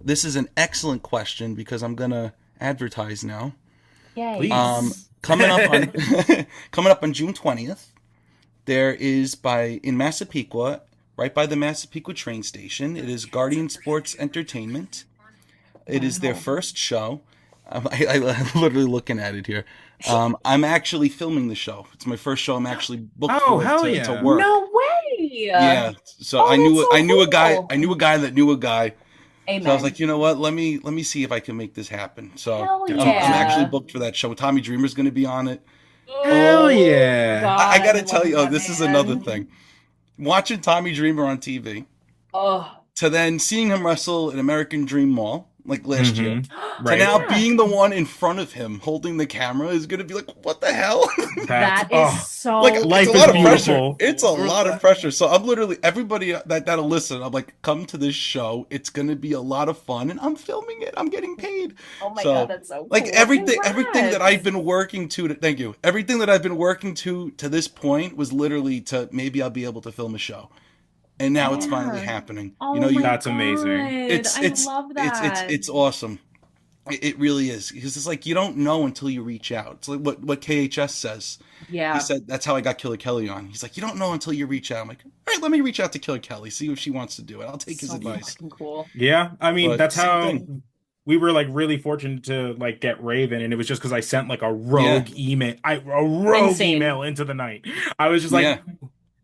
this is an excellent question because I'm gonna advertise now. Yay. Coming up on June 20th, there is in Massapequa, right by the Massapequa train station. It is Guardian Sports Entertainment. It is their first show. I'm literally looking at it here. I'm actually filming the show. It's my first show. I'm actually booked to work. No way. Yeah. So I knew a guy that knew a guy. So I was Amen. like, you know what? Let me see if I can make this happen. So Hell That's I'm actually yeah. booked for that show. Tommy Dreamer's going to be on it. Hell Oh yeah. I God, got I to tell love you, that this is another man. thing. Watching Tommy Dreamer on TV Oh. to then seeing him wrestle in American Dream Mall like last year to Right. now Yeah. being the one in front of him holding the camera is going to be like, what the hell? That's That is Like so it's a life is lot of pressure. cool. beautiful. It's a lot of pressure. So I'm literally everybody that'll listen. I'm like, come to this show. It's gonna be a lot of fun, and I'm filming it. I'm getting paid. Oh my God, So that's so like cool. everything that I've Congrats. been working to thank you. Everything that I've been working to this point was literally to maybe I'll be able to film a show, and now it's finally Yeah. happening. You know, Oh you my That's amazing. God. it's I it's love it's it's that. it's awesome. It really is because it's like you don't know until you reach out. It's like what KHS says. He Yeah. said that's how I got Killer Kelly on. He's like, you don't know until you reach out. I'm like, all right, let me reach out to Killer Kelly, see if she wants to do it. I'll take his So advice. fucking cool. Yeah, I mean But that's same how thing. we were like really fortunate to like get Raven, and it was just because I sent like a Yeah, rogue Insane. email into the night. I was just like, yeah.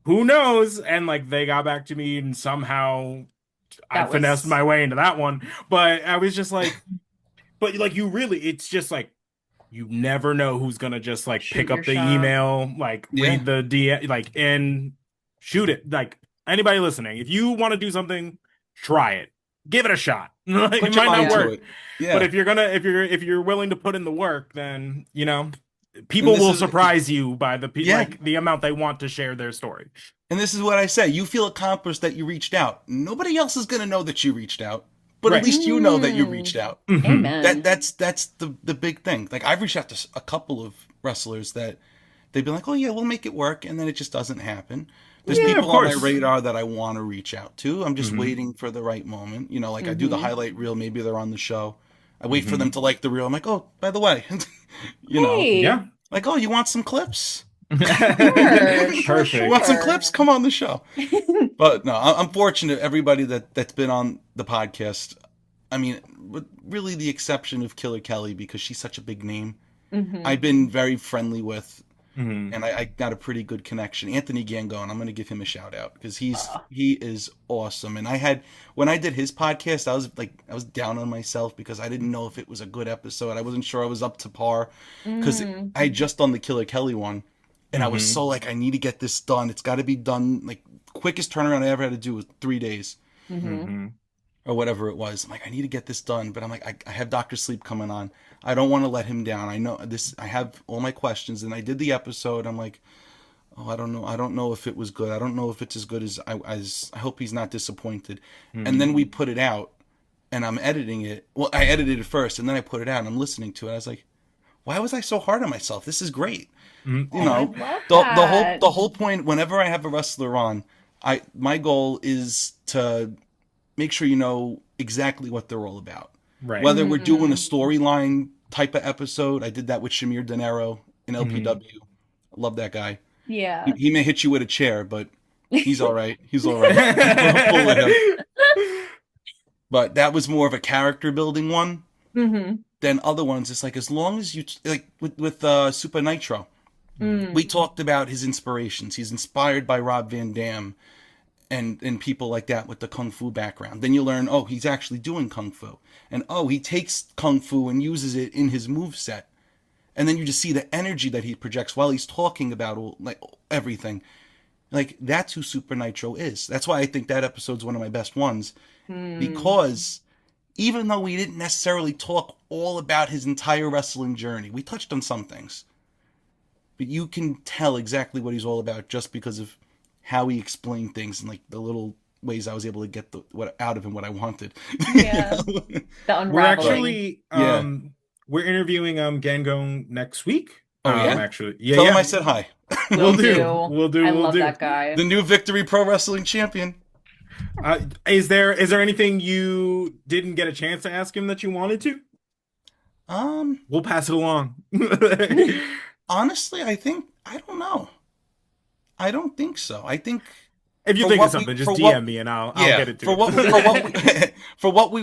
who knows? And like they got back to me, and somehow I That finessed was my way into that one. But I was just like, but like you really, it's just like you never know who's gonna just like shoot pick your up the shot. email, like Yeah. read the DM, like and shoot it. Like anybody listening, if you want to do something, try it, give it a shot. Like, it Put your might not mind to Yeah. work, it. but Yeah. if you're willing to put in the work, then you know And people this will is surprise you by yeah. like the amount they want to share their story. And this is what I say. You feel accomplished that you reached out. Nobody else is gonna know that you reached out, but at Right. least you know that you Mm. reached out. Hmm. That Amen. that's that's the big thing. Like I've reached out to a couple of wrestlers that they've been like, oh yeah, we'll make it work, and then it just doesn't happen. There's Yeah, of people on my course. radar that I want to reach out to. I'm just Hmm. waiting for the right moment. You know, like I do the Hmm. highlight reel, maybe they're on the show. I wait for them Hmm. to like the reel. I'm like, oh, by the way, you know, Hey, Yeah. like, oh, you want some clips? sure, sure, You Perfect. want some sure. clips? Come on the show. But no, I'm fortunate. Everybody that's been on the podcast. I mean, with really the exception of Killer Kelly because she's such a big name. Hmm. I've been very friendly with, Hmm. and I got a pretty good connection. Anthony Gangone, I'm going to give him a shout out because Uh, he is awesome. And I had when I did his podcast, I was down on myself because I didn't know if it was a good episode. I wasn't sure I was up to par because mm. I had just done the Killer Kelly one, and I was Hmm. so like, I need to get this done. It's got to be done like quickest turnaround I ever had to do was 3 days Hmm. Hmm. or whatever it was. I'm like, I need to get this done, but I'm like, I have Doctor Sleep coming on. I don't want to let him down. I know this. I have all my questions, and I did the episode. I'm like, oh, I don't know. I don't know if it was good. I don't know if it's as good as I hope he's not disappointed. And then Hmm. we put it out, and I'm editing it. Well, I edited it first, and then I put it out, and I'm listening to it. I was like, why was I so hard on myself? This is great. You Oh, I know, love the that. the whole point. Whenever I have a wrestler on, my goal is to make sure you know exactly what they're all about. Right. Whether we're doing a Hmm. storyline type of episode, I did that with Shamir Denaro in Hmm. LPW. I love that guy. Yeah. He may hit you with a chair, but he's all right. He's all right. Pull with him. But that was more of a character building one Hmm. than other ones. It's like as long as you like with Super Nitro, we Mm. talked about his inspirations. He's inspired by Rob Van Dam and people like that with the kung fu background. Then you learn, oh, he's actually doing kung fu, and oh, he takes kung fu and uses it in his move set. And then you just see the energy that he projects while he's talking about like everything. Like that's who Super Nitro is. That's why I think that episode's one of my best ones Mm. because even though we didn't necessarily talk all about his entire wrestling journey, we touched on some things. But you can tell exactly what he's all about just because of how he explained things and like the little ways I was able to get what out of him what I wanted. You Yeah. know? The We're unraveling. actually Yeah. we're interviewing Gangone next week. Oh yeah. Actually. Yeah, Tell him yeah. I said hi. Will do. do. We'll do. I We'll love do. that guy. The new Victory Pro Wrestling champion. Is there anything you didn't get a chance to ask him that you wanted to? Um, We'll pass it along. honestly, I don't know. I don't think so. I think If you for think of what we something, just for DM what me and I'll yeah get it to for it. what for what we,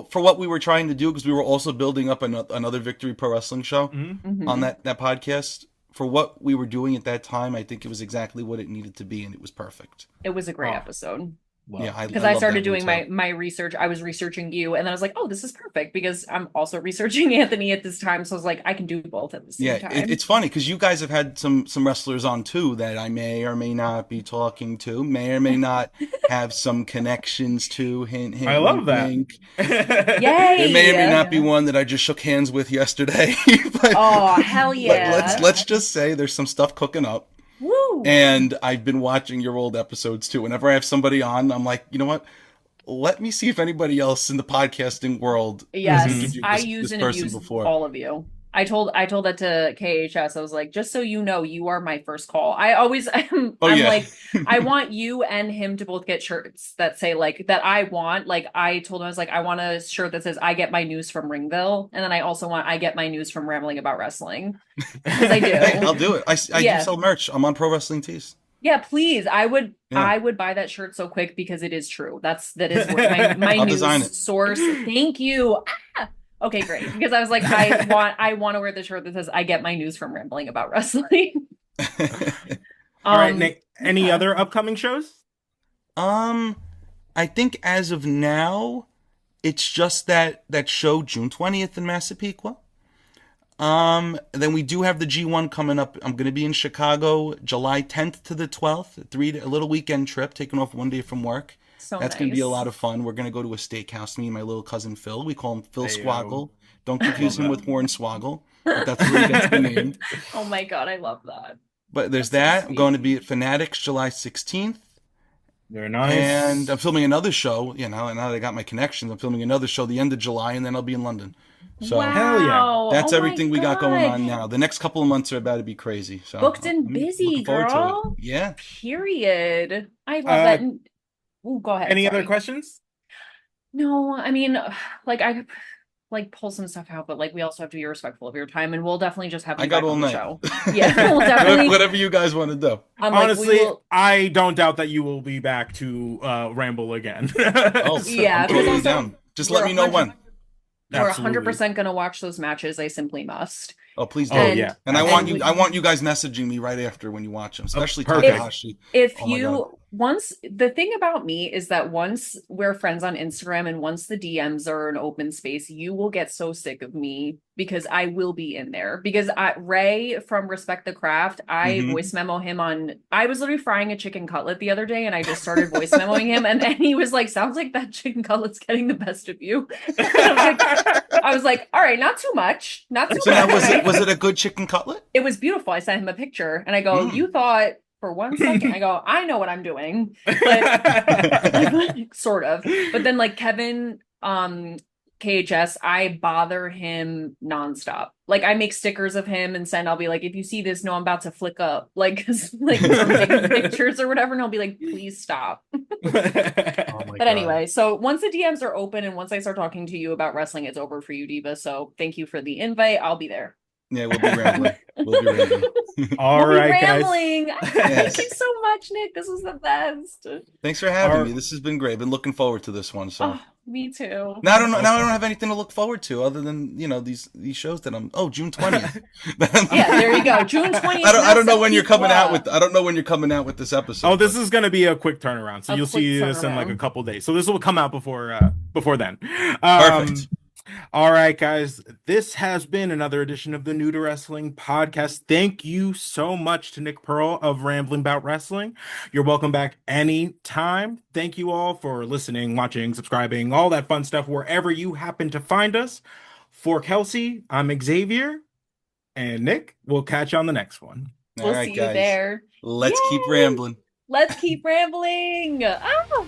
for what we were trying to do because we were also building up another Victory Pro Wrestling show Mhm. on Hmm. that podcast. For what we were doing at that time, I think it was exactly what it needed to be, and it was perfect. It was a great Oh, episode. Well, Yeah, I because I love started that one doing too. my research. I was researching you, and then I was like, oh, this is perfect because I'm also researching Anthony at this time. So I was like, I can do both at the same Yeah, time. it's funny because you guys have had some wrestlers on too that I may or may not be talking to, may or may not have some connections to. Hint, I hint, love wink, that. wink. There may or may Yay! not be one that I just shook hands with yesterday, but Oh, hell yeah! let's just say there's some stuff cooking up. Woo! And I've been watching your old episodes too. Whenever I have somebody on, I'm like, you know what? Let me see if anybody else in the podcasting world has Yes, interviewed I this use and person abuse before. all of you. I told that to KHS. I was like, just so you know, you are my first call. I always am Oh I'm yeah. like, I want you and him to both get shirts that say like that I want. Like I told him I was like, I want a shirt that says I get my news from Ringville. And then I also want I get my news from Rambling About Wrestling. Because I Hey, do. I'll do it. I do Yeah. sell merch. I'm on Pro Wrestling Tees. Yeah, please. I would Yeah, I would buy that shirt so quick because it is true. That is what my I'll design it. news source. Thank you. Ah! Okay, great. Because I was like, I want to wear the shirt that says I get my news from Rambling About Wrestling. All right, Nick, any Yeah. other upcoming shows? um, I think as of now, it's just that show June 20th in Massapequa. Then we do have the G1 coming up. I'm going to be in Chicago July 10th to the 12th, a little weekend trip, taking off one day from work. So That's going to be a nice. lot of fun. We're going to go to a steakhouse, me and my little cousin Phil. We call him Phil Ayo. Squaggle. Don't I confuse love him that. with Warren Swaggle, but that's where he gets the name. Oh my God, I love that. But there's That's so that. I'm going sweet. to be at Fanatics July 16th. Very And nice. I'm filming another show, now that I got my connections, I'm filming another show the end of July, and then I'll be in London. So Hell yeah. Wow. that's Oh my everything we got going God. on now. The next couple of months are about to be crazy. So Booked and I'm busy, looking forward to it. girl. Yeah. Period. I love Uh, that. Oh, go ahead. any other Sorry. questions? No, I mean, like I could like pull some stuff out, but like we also have to be respectful of your time, and we'll definitely just have I you got back all on the night. show. Yeah, we'll definitely. Whatever you guys want to do. I'm like, we Honestly, will. I don't doubt that you will be back to ramble again. Oh, So, Yeah, I'm because totally also down. Just we're let me know when. we're absolutely. 100% gonna watch those matches. I simply must. Oh, please do. Oh And yeah, And absolutely. I want you guys messaging me right after when you watch them, especially Perfect. Takahashi. if Oh my God. you once the thing about me is that once we're friends on Instagram and once the DMs are an open space, you will get so sick of me because I will be in there. Because Ray from Respect the Craft, I Hmm. voice memo him on. I was literally frying a chicken cutlet the other day, and I just started voice memoing him, and he was like, "Sounds like that chicken cutlet's getting the best of you." I was like, "All right, not too much, not too So now, much." was it a good chicken cutlet? It was beautiful. I sent him a picture, and I go, Mm. "You thought." For 1 second, I go, I know what I'm doing, but like, sort of. But then like Kevin, KHS, I bother him nonstop. Like I make stickers of him and send. I'll be like, if you see this, no, I'm about to flick up, like, like from taking pictures or whatever. And he'll be like, please stop. Oh my But God. anyway, so once the DMs are open and once I start talking to you about wrestling, it's over for you, Diva. So thank you for the invite. I'll be there. Yeah, we'll be rambling. We'll be rambling. All We'll be right, guys. rambling. Yes. Thank you so much, Nick. This was the best. Thanks for having Our- me. This has been great. Been looking forward to this one. So Oh, me too. now I don't know. Now I don't have anything to look forward to other than these shows that I'm. Oh, June 20th. Yeah, there you go. June 20th. I don't know when you're coming out Massapequa. with. I don't know when you're coming out with this episode. Oh, this is going to be a quick turnaround, so A you'll quick see this in like a turnaround. couple days. So this will come out before then. Perfect. All right, guys. This has been another edition of the New to Wrestling podcast. Thank you so much to Nick Pearl of Rambling Bout Wrestling. You're welcome back anytime. Thank you all for listening, watching, subscribing, all that fun stuff wherever you happen to find us. For Kelsey, I'm Xavier, and Nick. We'll catch you on the next one. All We'll right, see you guys. there. Let's keep Yay! rambling. Let's keep rambling. Ah!